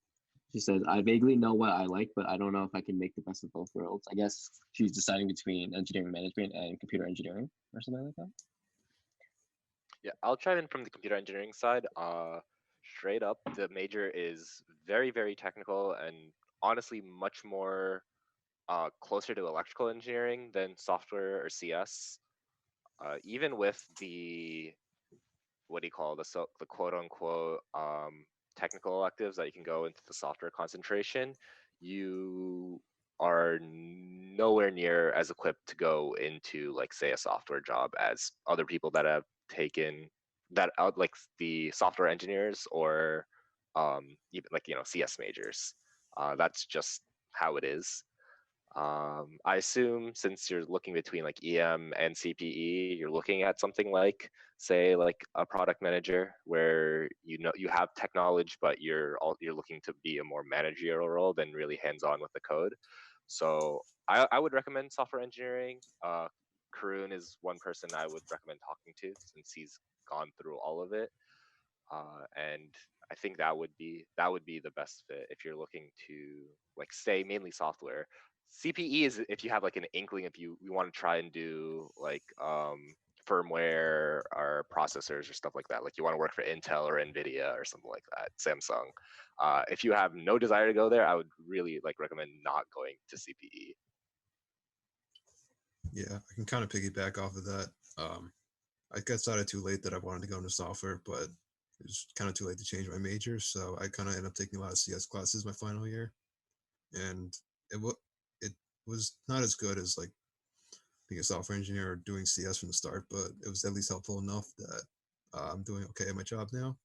She says, I vaguely know what I like, but I don't know if I can make the best of both worlds. I guess she's deciding between engineering management and computer engineering or something like that. Yeah, I'll chime in from the computer engineering side. Straight up, the major is very, very technical and honestly much more closer to electrical engineering than software or CS. Even with the the quote unquote technical electives that you can go into the software concentration, you are nowhere near as equipped to go into like say a software job as other people that have taken that out, like the software engineers or even like CS majors. That's just how it is. I assume since you're looking between like EM and CPE, you're looking at something like, say, like a product manager, where you have tech knowledge, but you're looking to be a more managerial role than really hands-on with the code. So I would recommend software engineering. Karun is one person I would recommend talking to since he's gone through all of it. And I think that would be the best fit if you're looking to like stay mainly software. CPE is if you have like an inkling, if you want to try and do like firmware or processors or stuff like that, like you want to work for Intel or Nvidia or something like that, Samsung. If you have no desire to go there, I would really like recommend not going to CPE. Yeah, I can kind of piggyback off of that. I got started too late that I wanted to go into software, but it was kind of too late to change my major, so I kind of ended up taking a lot of CS classes my final year, and it was not as good as like being a software engineer or doing CS from the start, but it was at least helpful enough that I'm doing okay at my job now.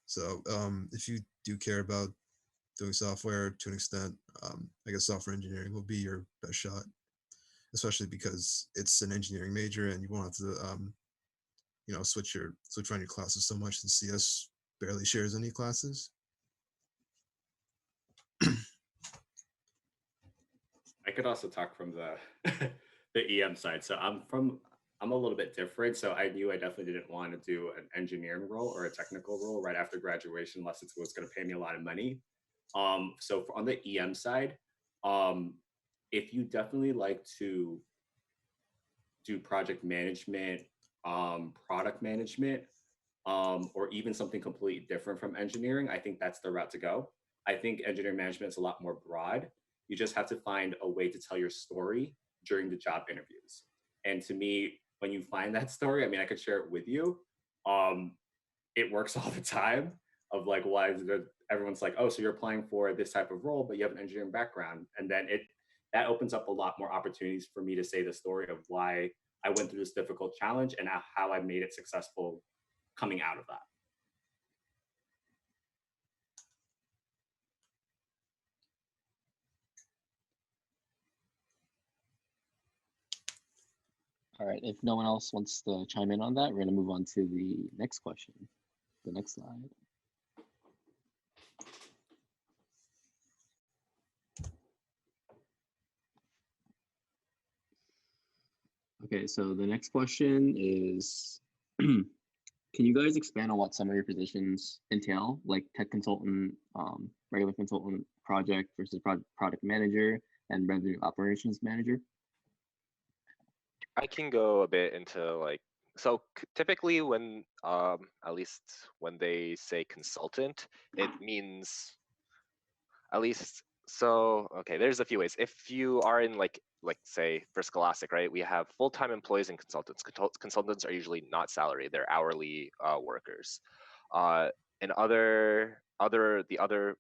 So if you do care about doing software to an extent, I guess software engineering will be your best shot, especially because it's an engineering major and you won't have to switch around your classes so much, since CS barely shares any classes. I could also talk from the the EM side. So I'm a little bit different. So I knew I definitely didn't want to do an engineering role or a technical role right after graduation, unless it was going to pay me a lot of money. So on the EM side, if you definitely like to do project management, product management, or even something completely different from engineering, I think that's the route to go. I think engineering management is a lot more broad. You just have to find a way to tell your story during the job interviews. And to me, when you find that story, I mean, I could share it with you. It works all the time. Of like, why is there, everyone's like, oh, so you're applying for this type of role, but you have an engineering background, and then that opens up a lot more opportunities for me to say the story of why I went through this difficult challenge and how I made it successful coming out of that. All right, if no one else wants to chime in on that, we're going to move on to the next question, the next slide. Okay, so the next question is, can you guys expand on what some of your positions entail, like tech consultant, regular consultant, project versus product manager, and revenue operations manager? I can go a bit into like, so typically when at least when they say consultant, it means at least, so okay, there's a few ways. If you are in like say for Scholastic, right, we have full-time employees and consultants. Consultants are usually not salary, they're hourly workers. And the other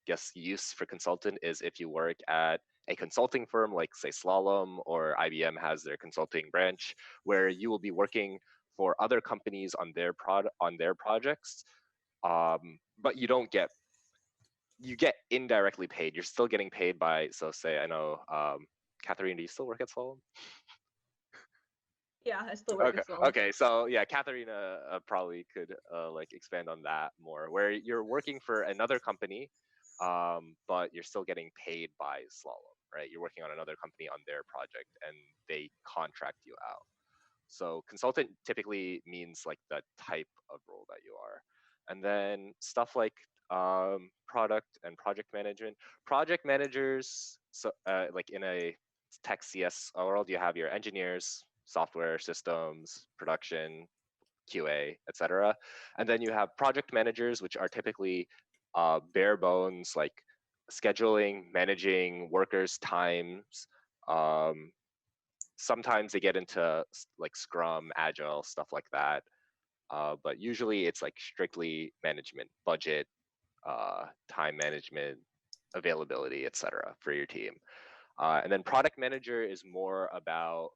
guess use for consultant is if you work at a consulting firm like say Slalom or IBM has their consulting branch, where you will be working for other companies on their projects, but you get indirectly paid. You're still getting paid by, so say, I know, Catherine, do you still work at Slalom? Yeah, I still work Okay. at Slalom. Okay, so yeah, Katharina probably could like expand on that more, where you're working for another company, but you're still getting paid by Slalom, right? You're working on another company on their project, and they contract you out. So consultant typically means like the type of role that you are. And then stuff like product and project management. Project managers, so like in a tech CS world, you have your engineers, software systems, production, QA, etc. And then you have project managers, which are typically bare bones, like scheduling, managing workers' times. Sometimes they get into like Scrum, Agile, stuff like that. But usually it's like strictly management, budget, time management, availability, etc. for your team. And then product manager is more about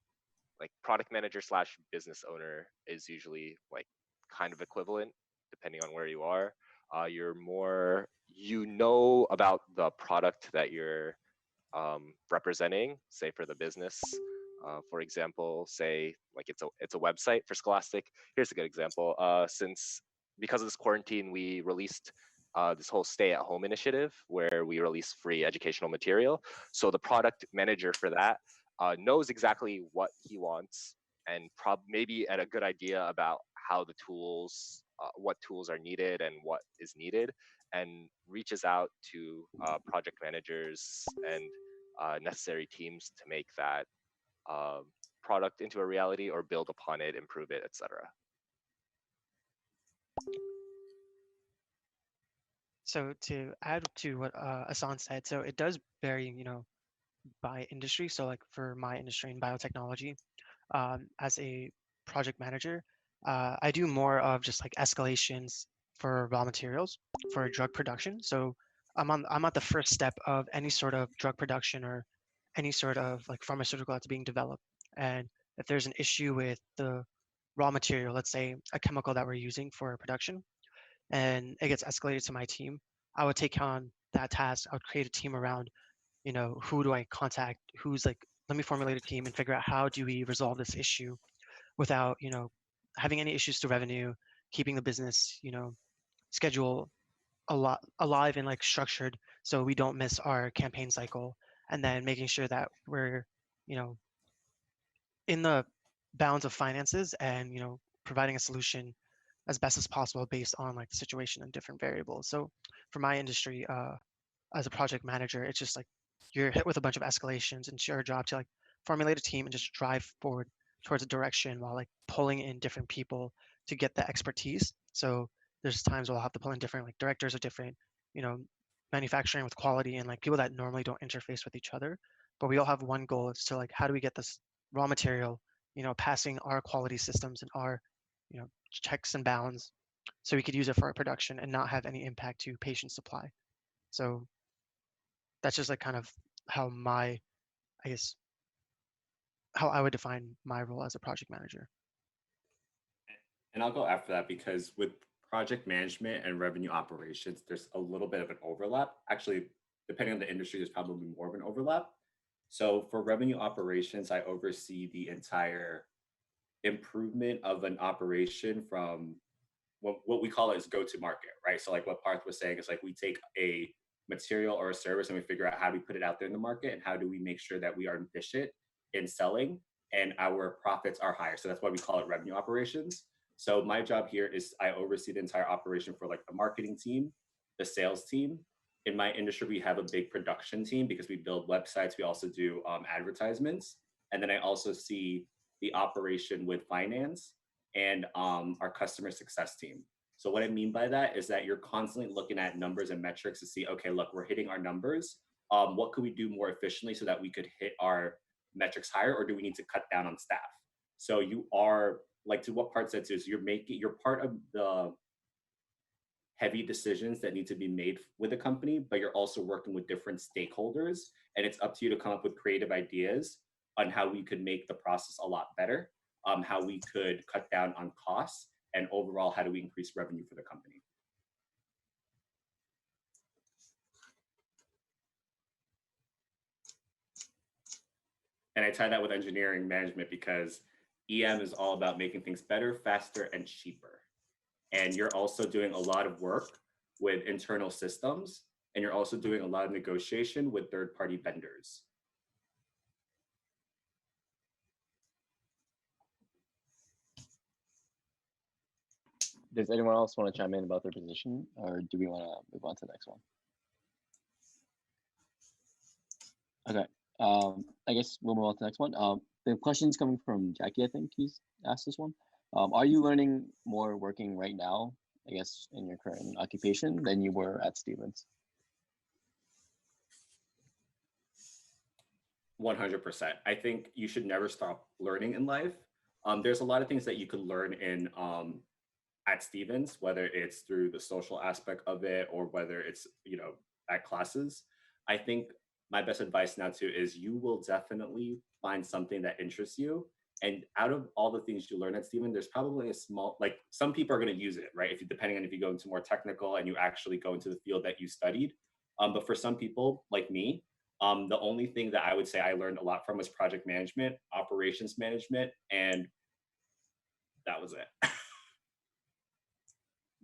like product manager slash business owner is usually like kind of equivalent depending on where you are. You're more, you know about the product that you're representing, say for the business. For example, say like it's a website for Scholastic. Here's a good example. Since because of this quarantine, we released this whole stay-at-home initiative where we release free educational material. So the product manager for that knows exactly what he wants and maybe at a good idea about how the tools, what tools are needed and what is needed, and reaches out to project managers and necessary teams to make that product into a reality or build upon it, improve it, etc. So to add to what Asan said, so it does vary, by industry. So like for my industry in biotechnology, as a project manager, I do more of just like escalations for raw materials for drug production. So I'm at the first step of any sort of drug production or any sort of like pharmaceutical that's being developed. And if there's an issue with the raw material, let's say a chemical that we're using for production, and it gets escalated to my team, I would take on that task. I would create a team around, who do I contact? Who's like, let me formulate a team and figure out how do we resolve this issue without, having any issues to revenue, keeping the business, schedule alive and like structured so we don't miss our campaign cycle, and then making sure that we're, you know, in the bounds of finances and, providing a solution as best as possible based on like the situation and different variables. So for my industry, as a project manager, it's just like you're hit with a bunch of escalations, and it's your job to like formulate a team and just drive forward towards a direction while like pulling in different people to get the expertise. So there's times we'll have to pull in different like directors of different, you know, manufacturing with quality and like people that normally don't interface with each other. But we all have one goal. It's to like, how do we get this raw material, passing our quality systems and our, checks and bounds so we could use it for our production and not have any impact to patient supply. So that's just like kind of how my, I guess, how I would define my role as a project manager. And I'll go after that because with project management and revenue operations, there's a little bit of an overlap. Actually, depending on the industry, there's probably more of an overlap. So for revenue operations, I oversee the entire improvement of an operation from what we call it is go to market, right? So like what Parth was saying is like we take a material or a service and we figure out how do we put it out there in the market and how do we make sure that we are efficient in selling and our profits are higher. So that's why we call it revenue operations. So my job here is I oversee the entire operation for like the marketing team, the sales team. In my industry, we have a big production team because we build websites. We also do advertisements. And then I also see the operation with finance and our customer success team. So what I mean by that is that you're constantly looking at numbers and metrics to see, okay, look, we're hitting our numbers. What could we do more efficiently so that we could hit our metrics higher, or do we need to cut down on staff? So you are, like to what Part said, is you're part of the heavy decisions that need to be made with a company, but you're also working with different stakeholders, and it's up to you to come up with creative ideas on how we could make the process a lot better, how we could cut down on costs, and overall, how do we increase revenue for the company? And I tie that with engineering management because EM is all about making things better, faster, and cheaper. And you're also doing a lot of work with internal systems, and you're also doing a lot of negotiation with third-party vendors. Does anyone else want to chime in about their position, or do we want to move on to the next one? Okay, I guess we'll move on to the next one. The question's coming from Jackie, I think he's asked this one. Are you learning more working right now, I guess, in your current occupation than you were at Stevens? 100%. I think you should never stop learning in life. There's a lot of things that you could learn in at Stevens, whether it's through the social aspect of it or whether it's, at classes. I think my best advice now too is you will definitely find something that interests you. And out of all the things you learn at Stevens, there's probably a small, like some people are going to use it, right? If you, depending on if you go into more technical and you actually go into the field that you studied. But for some people like me, the only thing that I would say I learned a lot from was project management, operations management, and that was it.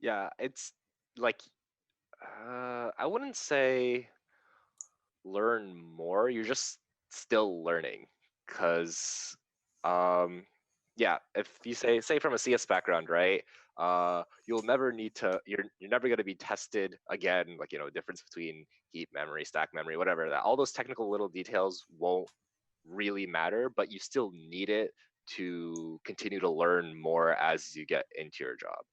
Yeah, it's like I wouldn't say learn more. You're just still learning, because yeah, if you say from a CS background, right? You'll never need to. You're never going to be tested again. Like, difference between heap memory, stack memory, whatever. That all those technical little details won't really matter, but you still need it to continue to learn more as you get into your job.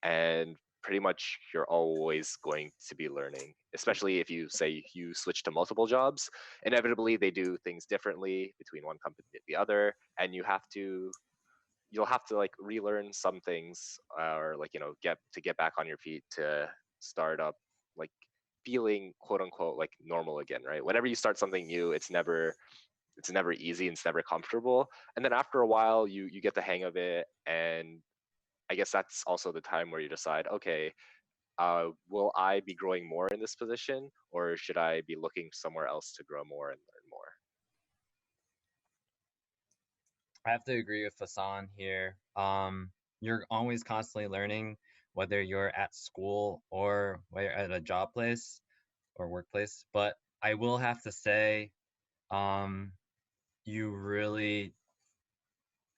And pretty much you're always going to be learning, especially if you say you switch to multiple jobs. Inevitably, they do things differently between one company and the other, and you'll have to like relearn some things, or like, get back on your feet to start up, like feeling quote unquote like normal again, right? Whenever you start something new, it's never easy and it's never comfortable. And then after a while, you get the hang of it, and I guess that's also the time where you decide, okay, will I be growing more in this position, or should I be looking somewhere else to grow more and learn more? I have to agree with Hassan here. You're always constantly learning, whether you're at school or whether you're at a job place or workplace. But I will have to say, um, you really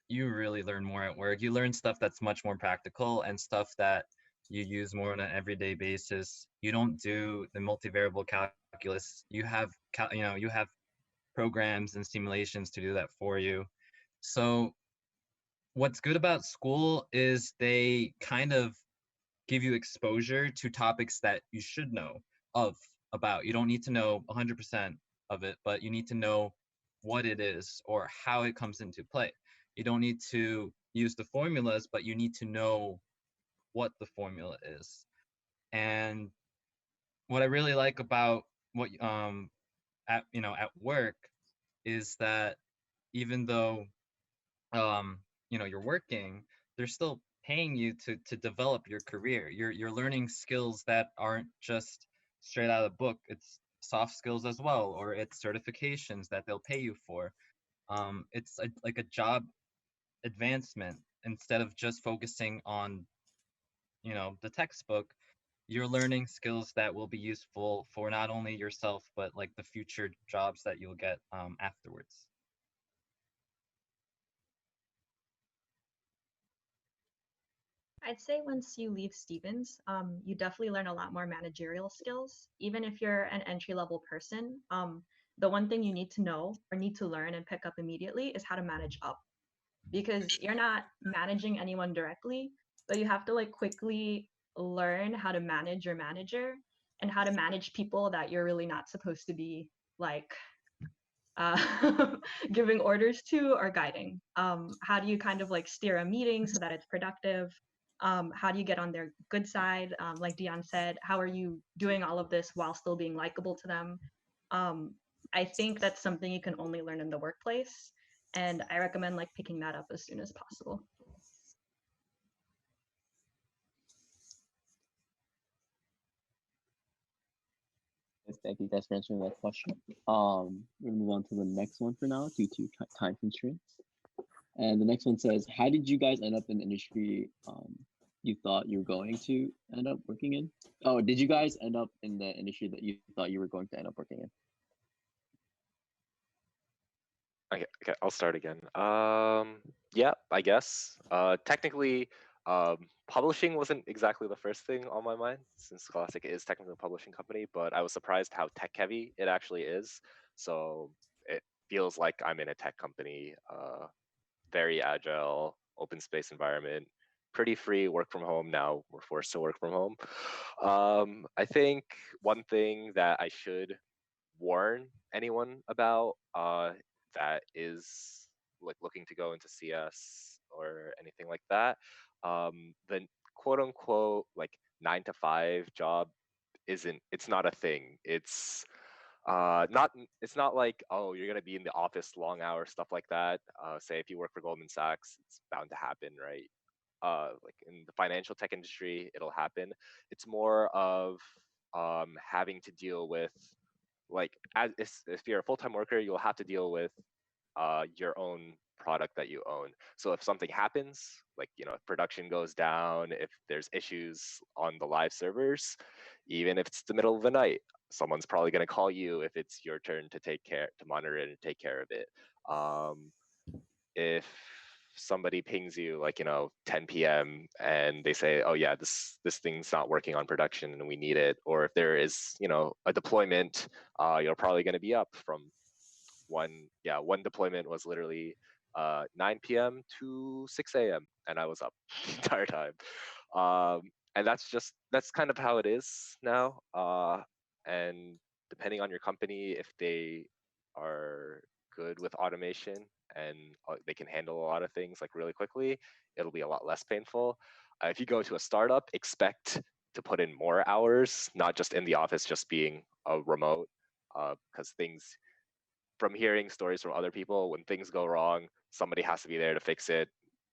learn more at work. You learn stuff that's much more practical and stuff that you use more on an everyday basis. You don't do the multivariable calculus. You have programs and simulations to do that for you. So what's good about school is they kind of give you exposure to topics that you should know of about. You don't need to know 100% of it, but you need to know what it is or how it comes into play. You don't need to use the formulas, but you need to know what the formula is. And what I really like about what at work is that even though you're working, they're still paying you to develop your career. You're learning skills that aren't just straight out of the book. It's soft skills as well, or it's certifications that they'll pay you for. It's like a job advancement. Instead of just focusing on the textbook, you're learning skills that will be useful for not only yourself but like the future jobs that you'll get afterwards. I'd say once you leave Stevens, you definitely learn a lot more managerial skills. Even if you're an entry level person, the one thing you need to know or need to learn and pick up immediately is how to manage up, because you're not managing anyone directly, but you have to like quickly learn how to manage your manager and how to manage people that you're really not supposed to be like uh, giving orders to or guiding. How do you kind of like steer a meeting so that it's productive? How do you get on their good side? Like Dion said, how are you doing all of this while still being likable to them? I think that's something you can only learn in the workplace, and I recommend like picking that up as soon as possible. Thank you guys for answering that question. We're gonna move on to the next one for now due to time constraints. And the next one says, how did you guys end up in the industry you thought you were going to end up working in? Oh, did you guys end up in the industry that you thought you were going to end up working in? Okay, I'll start again. Yeah, I guess. Technically, publishing wasn't exactly the first thing on my mind, since Scholastic is technically a publishing company, but I was surprised how tech heavy it actually is. So it feels like I'm in a tech company, very agile, open space environment, pretty free, work from home. Now we're forced to work from home. I think one thing that I should warn anyone about, that is like looking to go into CS or anything like that, the quote unquote like 9 to 5 job it's not a thing. It's not like, oh, you're gonna be in the office long hours, stuff like that. Say if you work for Goldman Sachs, it's bound to happen, right? Like in the financial tech industry, it'll happen. It's more of having to deal with, like, if you're a full-time worker, you'll have to deal with your own product that you own. So if something happens, like, if production goes down, if there's issues on the live servers, even if it's the middle of the night, someone's probably going to call you if it's your turn to monitor it and take care of it. If somebody pings you, like, 10 p.m. and they say, oh yeah, this thing's not working on production and we need it, or if there is, a deployment, you're probably going to be up from one deployment was literally 9 p.m. to 6 a.m. and I was up the entire time. And that's kind of how it is now. And depending on your company, if they are good with automation and they can handle a lot of things like really quickly, it'll be a lot less painful. If you go to a startup, expect to put in more hours, not just in the office, just being a remote, because from hearing stories from other people, when things go wrong, somebody has to be there to fix it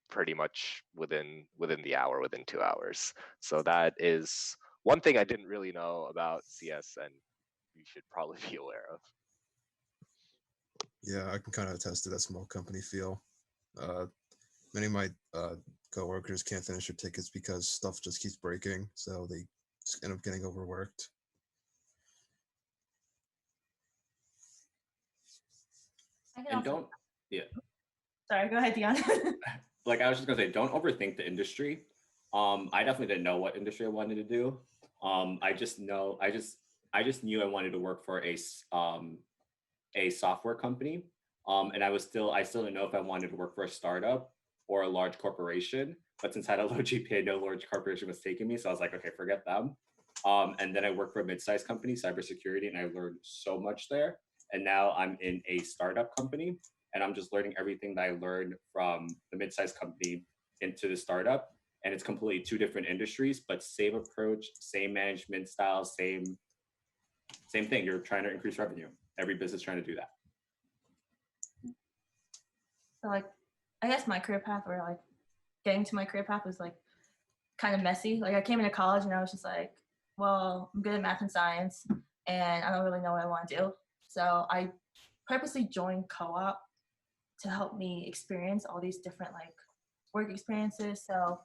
pretty much within the hour, within 2 hours. So that is one thing I didn't really know about CS, and you should probably be aware of. Yeah, I can kind of attest to that small company feel. Many of my coworkers can't finish their tickets because stuff just keeps breaking, so they just end up getting overworked. And don't, yeah. Sorry, go ahead, Dion. Like, I was just gonna say, don't overthink the industry. I definitely didn't know what industry I wanted to do. I just knew I wanted to work for a software company. And I still didn't know if I wanted to work for a startup or a large corporation. But since I had a low GPA, no large corporation was taking me. So I was like, okay, forget them. And then I worked for a mid-sized company, cybersecurity, and I learned so much there. And now I'm in a startup company, and I'm just learning everything that I learned from the mid-sized company into the startup. And it's completely two different industries, but same approach, same management style, same thing. You're trying to increase revenue. Every business trying to do that. So, like, I guess my career path, or like getting to my career path, was like kind of messy. Like, I came into college and I was just like, well, I'm good at math and science, and I don't really know what I want to do. So I purposely joined co-op to help me experience all these different like work experiences. So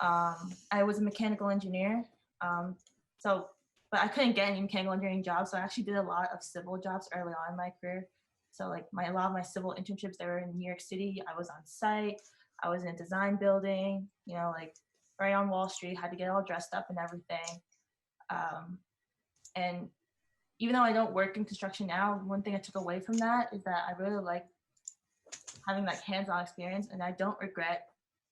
I was a mechanical engineer. But I couldn't get any mechanical engineering jobs. So I actually did a lot of civil jobs early on in my career. So like a lot of my civil internships, they were in New York City. I was on site. I was in a design building, like right on Wall Street, had to get all dressed up and everything. And even though I don't work in construction now, one thing I took away from that is that I really like having like hands-on experience, and I don't regret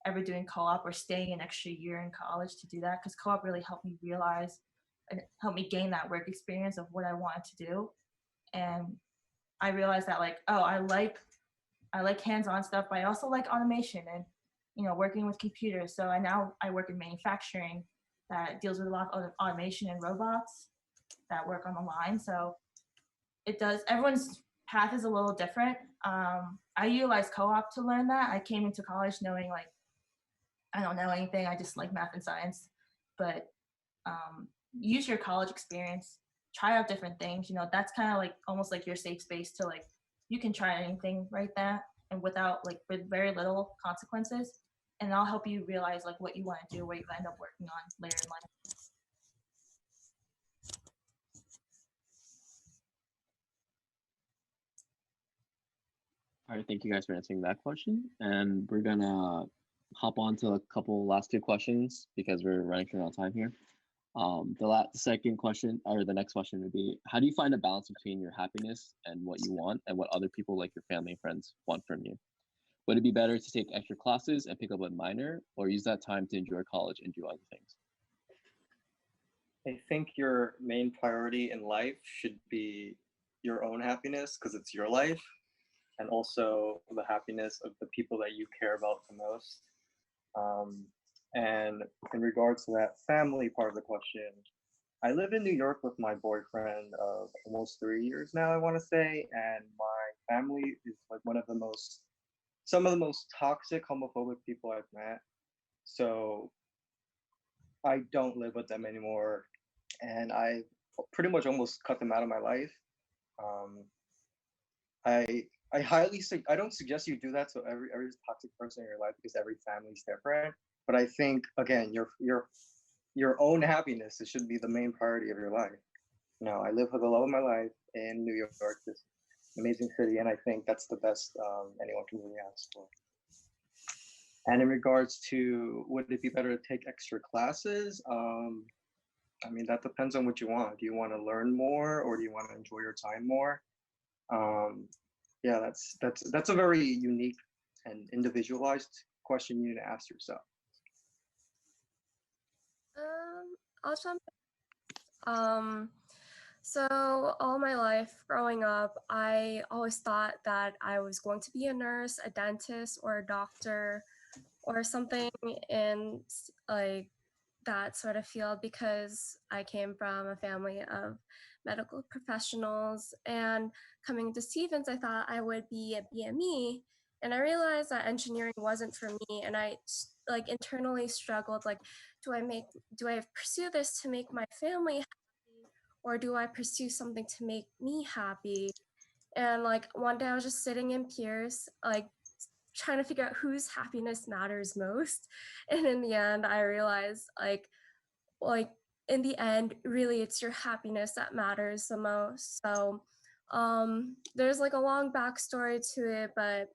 ever doing co-op or staying an extra year in college to do that, because co-op really helped me realize and helped me gain that work experience of what I wanted to do. And I realized that like, oh, I like hands-on stuff, but I also like automation and working with computers. So I work in manufacturing that deals with a lot of automation and robots that work on the line. So everyone's path is a little different. I utilized co-op to learn that. I came into college knowing like I don't know anything. I just like math and science. But use your college experience, try out different things. That's kind of like almost like your safe space to like, you can try anything right there and with very little consequences. And I'll help you realize like what you want to do, what you end up working on later in life. All right, thank you guys for answering that question. And we're gonna hop on to a couple last two questions because we're running short on time here. The second question, or the next question, would be, how do you find a balance between your happiness and what you want and what other people like your family and friends want from you? Would it be better to take extra classes and pick up a minor, or use that time to enjoy college and do other things? I think your main priority in life should be your own happiness, because it's your life, and also the happiness of the people that you care about the most. And in regards to that family part of the question, I live in New York with my boyfriend of almost 3 years now, I want to say, and my family is like some of the most toxic homophobic people I've met. So I don't live with them anymore, and I pretty much almost cut them out of my life. Um, I don't suggest you do that to every toxic person in your life because every family is different. But I think again, your own happiness, it should be the main priority of your life. No, I live for the love of my life in New York, this amazing city, and I think that's the best anyone can really ask for. And in regards to would it be better to take extra classes? I mean, that depends on what you want. Do you want to learn more or do you want to enjoy your time more? Um, yeah, that's a very unique and individualized question you need to ask yourself. I'll jump. So all my life growing up, I always thought that I was going to be a nurse, a dentist, or a doctor, or something in like that sort of field because I came from a family of medical professionals. And coming to Stevens, I thought I would be a BME. And I realized that engineering wasn't for me. And I like internally struggled, like, do I pursue this to make my family happy? Or do I pursue something to make me happy? And like one day I was just sitting in Pierce, like trying to figure out whose happiness matters most. And in the end, I realized like in the end, really it's your happiness that matters the most. So there's like a long backstory to it, but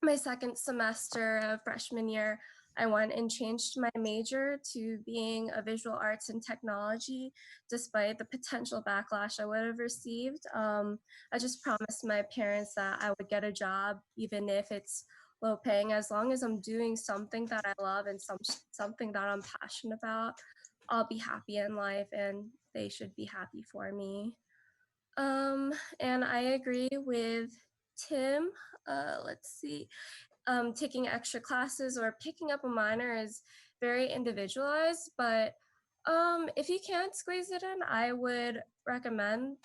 my second semester of freshman year, I went and changed my major to being a visual arts and technology, despite the potential backlash I would have received. I just promised my parents that I would get a job, even if it's low paying, as long as I'm doing something that I love and something that I'm passionate about. I'll be happy in life, and they should be happy for me. And I agree with Tim. Let's see. Taking extra classes or picking up a minor is very individualized, but if you can't squeeze it in, I would recommend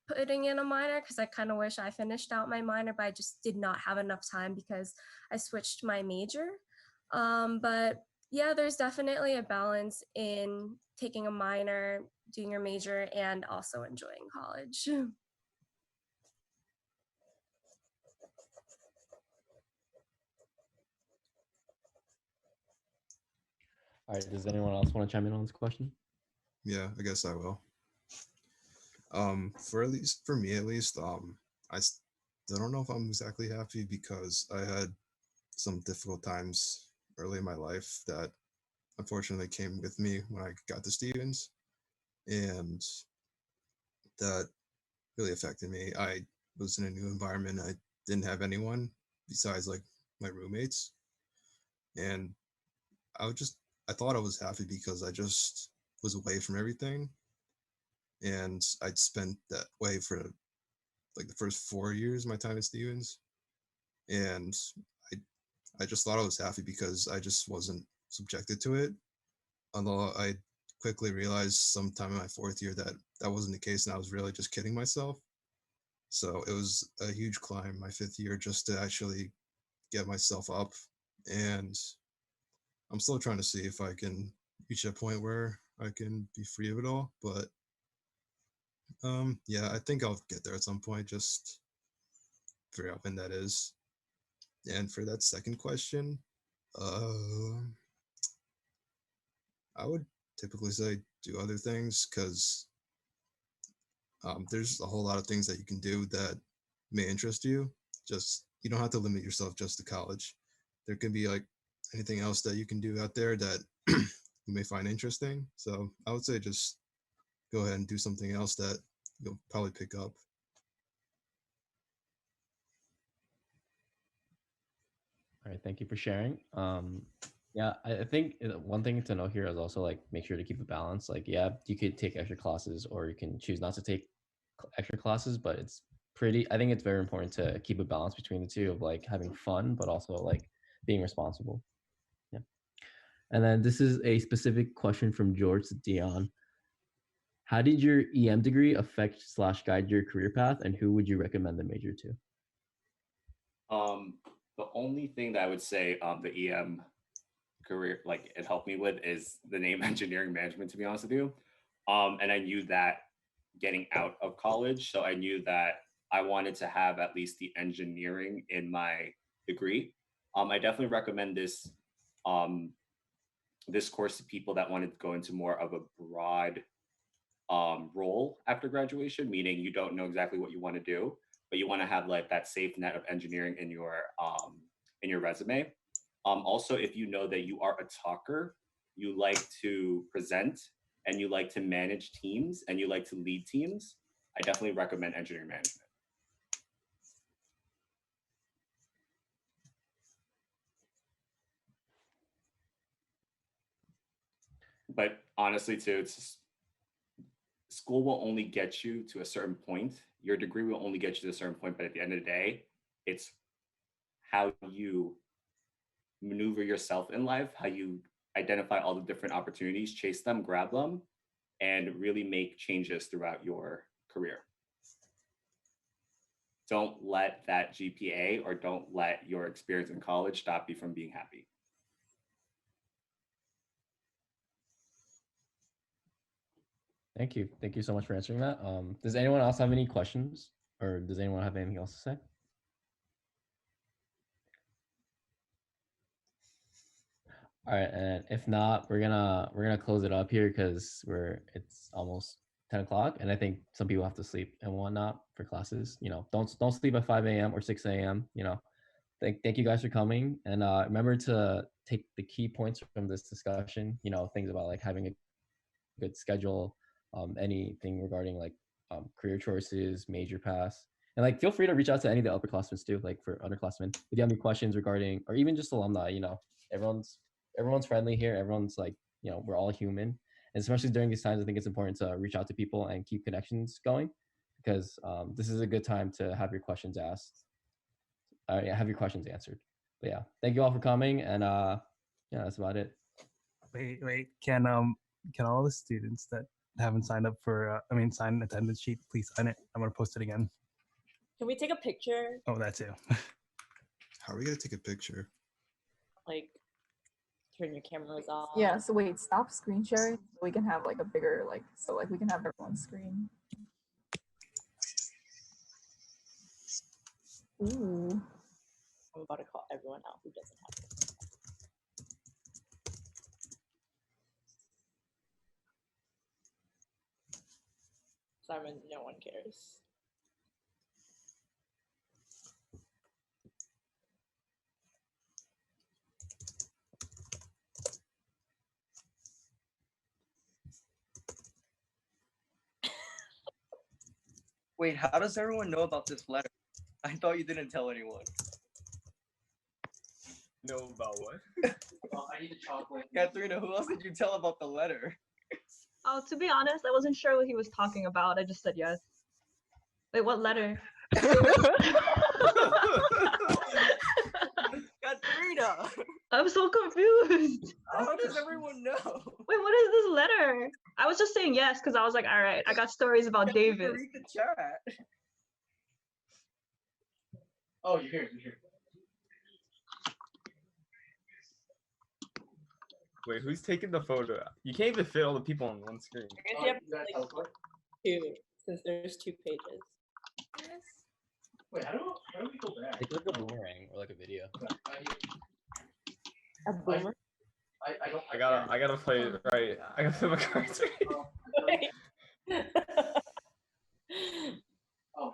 putting in a minor because I kind of wish I finished out my minor, but I just did not have enough time because I switched my major. But yeah, there's definitely a balance in taking a minor, doing your major, and also enjoying college. All right, does anyone else want to chime in on this question? Yeah, I guess I will. For me at least, I don't know if I'm exactly happy because I had some difficult times early in my life that unfortunately came with me when I got to Stevens, and that really affected me. I was in a new environment. I didn't have anyone besides like my roommates, and I thought I was happy because I just was away from everything, and I'd spent that way for like the first 4 years of my time at Stevens, and I I just thought I was happy because I just wasn't subjected to it. Although I quickly realized sometime in my fourth year that that wasn't the case, and I was really just kidding myself. So it was a huge climb my fifth year just to actually get myself up, and I'm still trying to see if I can reach a point where I can be free of it all. But yeah, I think I'll get there at some point. Just figure out when that is. And for that second question, uh, I would typically say do other things because there's a whole lot of things that you can do that may interest you. Just you don't have to limit yourself just to college. There can be like anything else that you can do out there that you may find interesting. So I would say just go ahead and do something else that you'll probably pick up. All right, thank you for sharing. Yeah, I think one thing to know here is also like make sure to keep a balance. Like, yeah, you could take extra classes or you can choose not to take extra classes, but I think it's very important to keep a balance between the two of like having fun, but also like being responsible. Yeah. And then this is a specific question from George to Dion. How did your EM degree affect / guide your career path, and who would you recommend the major to? The only thing that I would say the EM career, like it helped me with, is the name engineering management, to be honest with you. And I knew that getting out of college, so I knew that I wanted to have at least the engineering in my degree. I definitely recommend this this course to people that wanted to go into more of a broad role after graduation, meaning you don't know exactly what you want to do, but you want to have like that safe net of engineering in your resume. Also, if you know that you are a talker, you like to present, and you like to manage teams, and you like to lead teams, I definitely recommend engineering management. But honestly, too, it's school will only get you to a certain point. Your degree will only get you to a certain point, but at the end of the day, it's how you maneuver yourself in life, how you identify all the different opportunities, chase them, grab them, and really make changes throughout your career. Don't let that GPA or don't let your experience in college stop you from being happy. Thank you. Thank you so much for answering that. Does anyone else have any questions, or does anyone have anything else to say? All right, and if not, we're gonna close it up here because it's almost 10 o'clock, and I think some people have to sleep and whatnot for classes. You know, don't sleep at 5 a.m. or 6 a.m. You know, thank you guys for coming, and remember to take the key points from this discussion. You know, things about like having a good schedule, anything regarding like career choices, major paths, and like feel free to reach out to any of the upperclassmen too, like for underclassmen, if you have any questions regarding, or even just alumni. You know, everyone's friendly here. Everyone's like, you know, we're all human, and especially during these times, I think it's important to reach out to people and keep connections going, because this is a good time to have your questions asked, have your questions answered. But yeah, thank you all for coming, and yeah, that's about it. Wait, can all the students that haven't signed up for sign an attendance sheet, please sign it. I'm gonna post it again. Can we take a picture? Oh, that too. How are we gonna take a picture? Like, turn your cameras off. Yeah, so wait, stop screen sharing so we can have like a bigger, like, so like we can have everyone's screen. Ooh. I'm about to call everyone out who doesn't have it. Simon, no one cares. Wait, how does everyone know about this letter? I thought you didn't tell anyone. Know about what? I need a chocolate. Katharina, who else did you tell about the letter? Oh, to be honest, I wasn't sure what he was talking about. I just said yes. Wait, what letter? Katharina! I'm so confused. How does everyone know? Wait, what is this letter? I was just saying yes because I was like, all right, I got stories about David. Read the chat. Oh, you're here. Wait, who's taking the photo? You can't even fit all the people on one screen. I guess you have to like two, since there's 2 pages. Wait, how do we go back? It's like a boomerang or like a video. A boomer? I gotta play it right. I gotta play my cards right. Oh.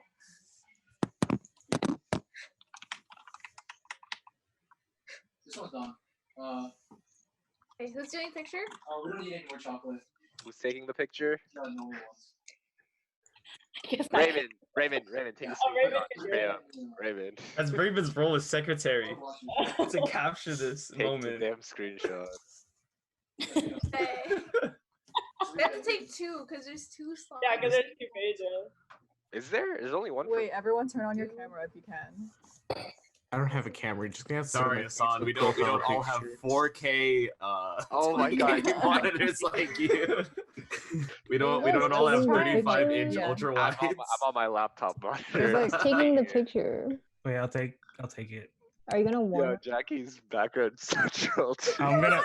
This one's done. Wait, who's doing picture? Oh, we don't need any more chocolate. Who's taking the picture? No one wants. Raymond, take a screenshot. Raymond. Raymond. As Raven's role as secretary to capture this Take moment. the damn screenshot. Okay. We have to take 2 because there's 2 slides. Yeah, because there's 2 pages. Is there? There's only one. Wait, everyone turn on your camera if you can. I don't have a camera. Just gonna have to sit on Sorry, my Hassan. We Facebook don't all have picture. 4K Oh my God. monitors like you. We don't Look, all have taking the 35-inch picture. ultra I'm wides. on my laptop It's monitor. like taking the picture. Wait, I'll take it. Are you gonna warn Yo, us? Jackie's background's so chill too. I'm gonna.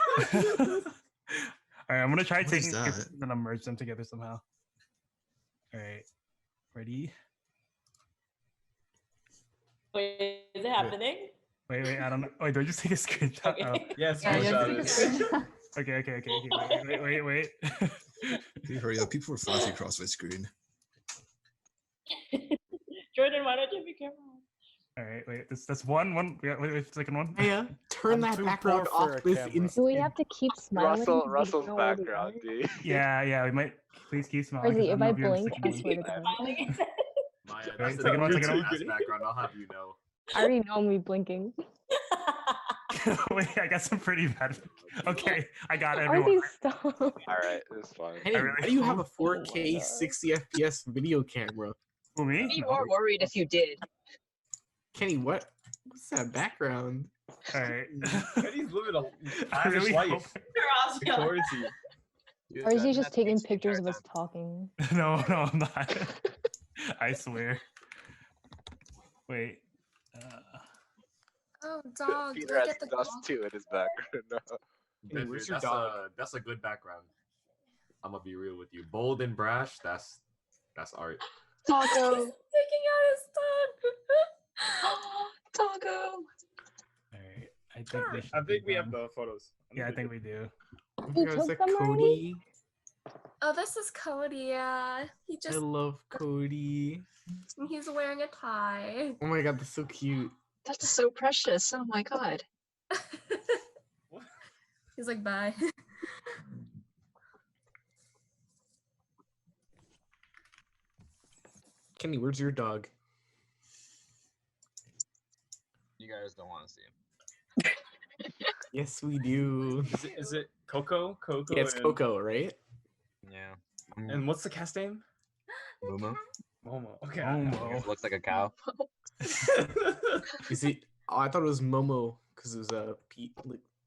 All right, I'm gonna try What is taking that? pictures and then I'll merge them together somehow. All right, ready? Wait, is it happening? Wait, I don't know. Wait, do I just take a screenshot? Okay. Oh. Yes, Yeah, just screenshot take a it. screenshot. Okay. Wait. Dude, hurry up. People are flashing across my screen. Jordan, why don't you have your camera on? All right, wait. That's one. Wait, second one. Maya, turn that background off this Do instant. we have to keep smiling? Russell's background, dude. Yeah. We might. Please keep smiling. Rizzy, 'cause if don't know I if you're in the blink, second I one. swear to God. Maya, Wait, that's second one. ass background. I'll have you know. I already know me blinking. Wait, I got some pretty bad. Okay, I got Are everyone. these stuff? All right, it's fine. Hey, really why do you have a Oh my 4K God. 60 FPS video camera? Who, me? I'd be No. more worried if you did. Kenny, what's that background? All right. Kenny's living a I really lavish hope. life. Victorian. Or is he just taking pictures of us talking? No, I'm not. I swear. Wait. Oh, dog. Peter Look has at the dust too in his background now. Hey, where's your that's dog? that's a good background. I'm gonna be real with you. Bold and brash. That's art. Taco. Taking out his tongue. Taco. All right. I think they should I think be we have done. the photos. Yeah, I think we do. You Is took that them already? Cody? Oh, this is Cody. Yeah, he I just love Cody. he's wearing a tie. Oh my god, that's so cute. That's so precious. Oh my god. He's like, bye. Kenny, where's your dog? You guys don't want to see him. Yes, we do. Is it Coco? Yeah, it's Coco, right? Yeah. And what's the cast name? Momo. Momo. Okay. Momo. Looks like a cow. Is it? Oh, I thought it was Momo because it was a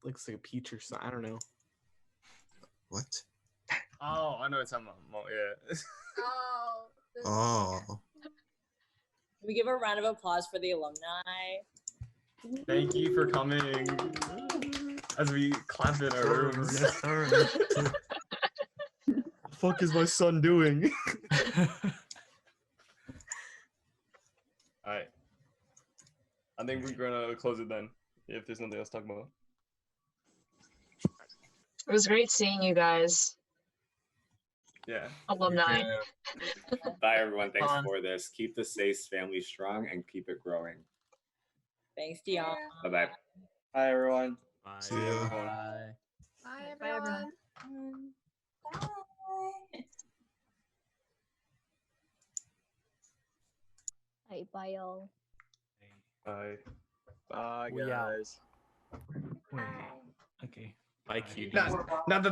looks like a peach or something. I don't know. What? Oh, I know it's on Momo. Yeah. Oh. Can we give a round of applause for the alumni? Thank you for coming. As we clap in our rooms. Yes, sir. The fuck is my son doing? Alright. I think we're gonna close it then. If there's nothing else to talk about. It was great seeing you guys. Yeah. Alumni. Bye, everyone. Thanks Fun. for this. Keep the SASE family strong and keep it growing. Thanks, Dion. Bye-bye. Hi, everyone. See ya. Bye. Bye, Bye, everyone. Hi, bye, y'all. Bye. Bye, We out. guys. Wait. Okay. Bye, cutie. Not that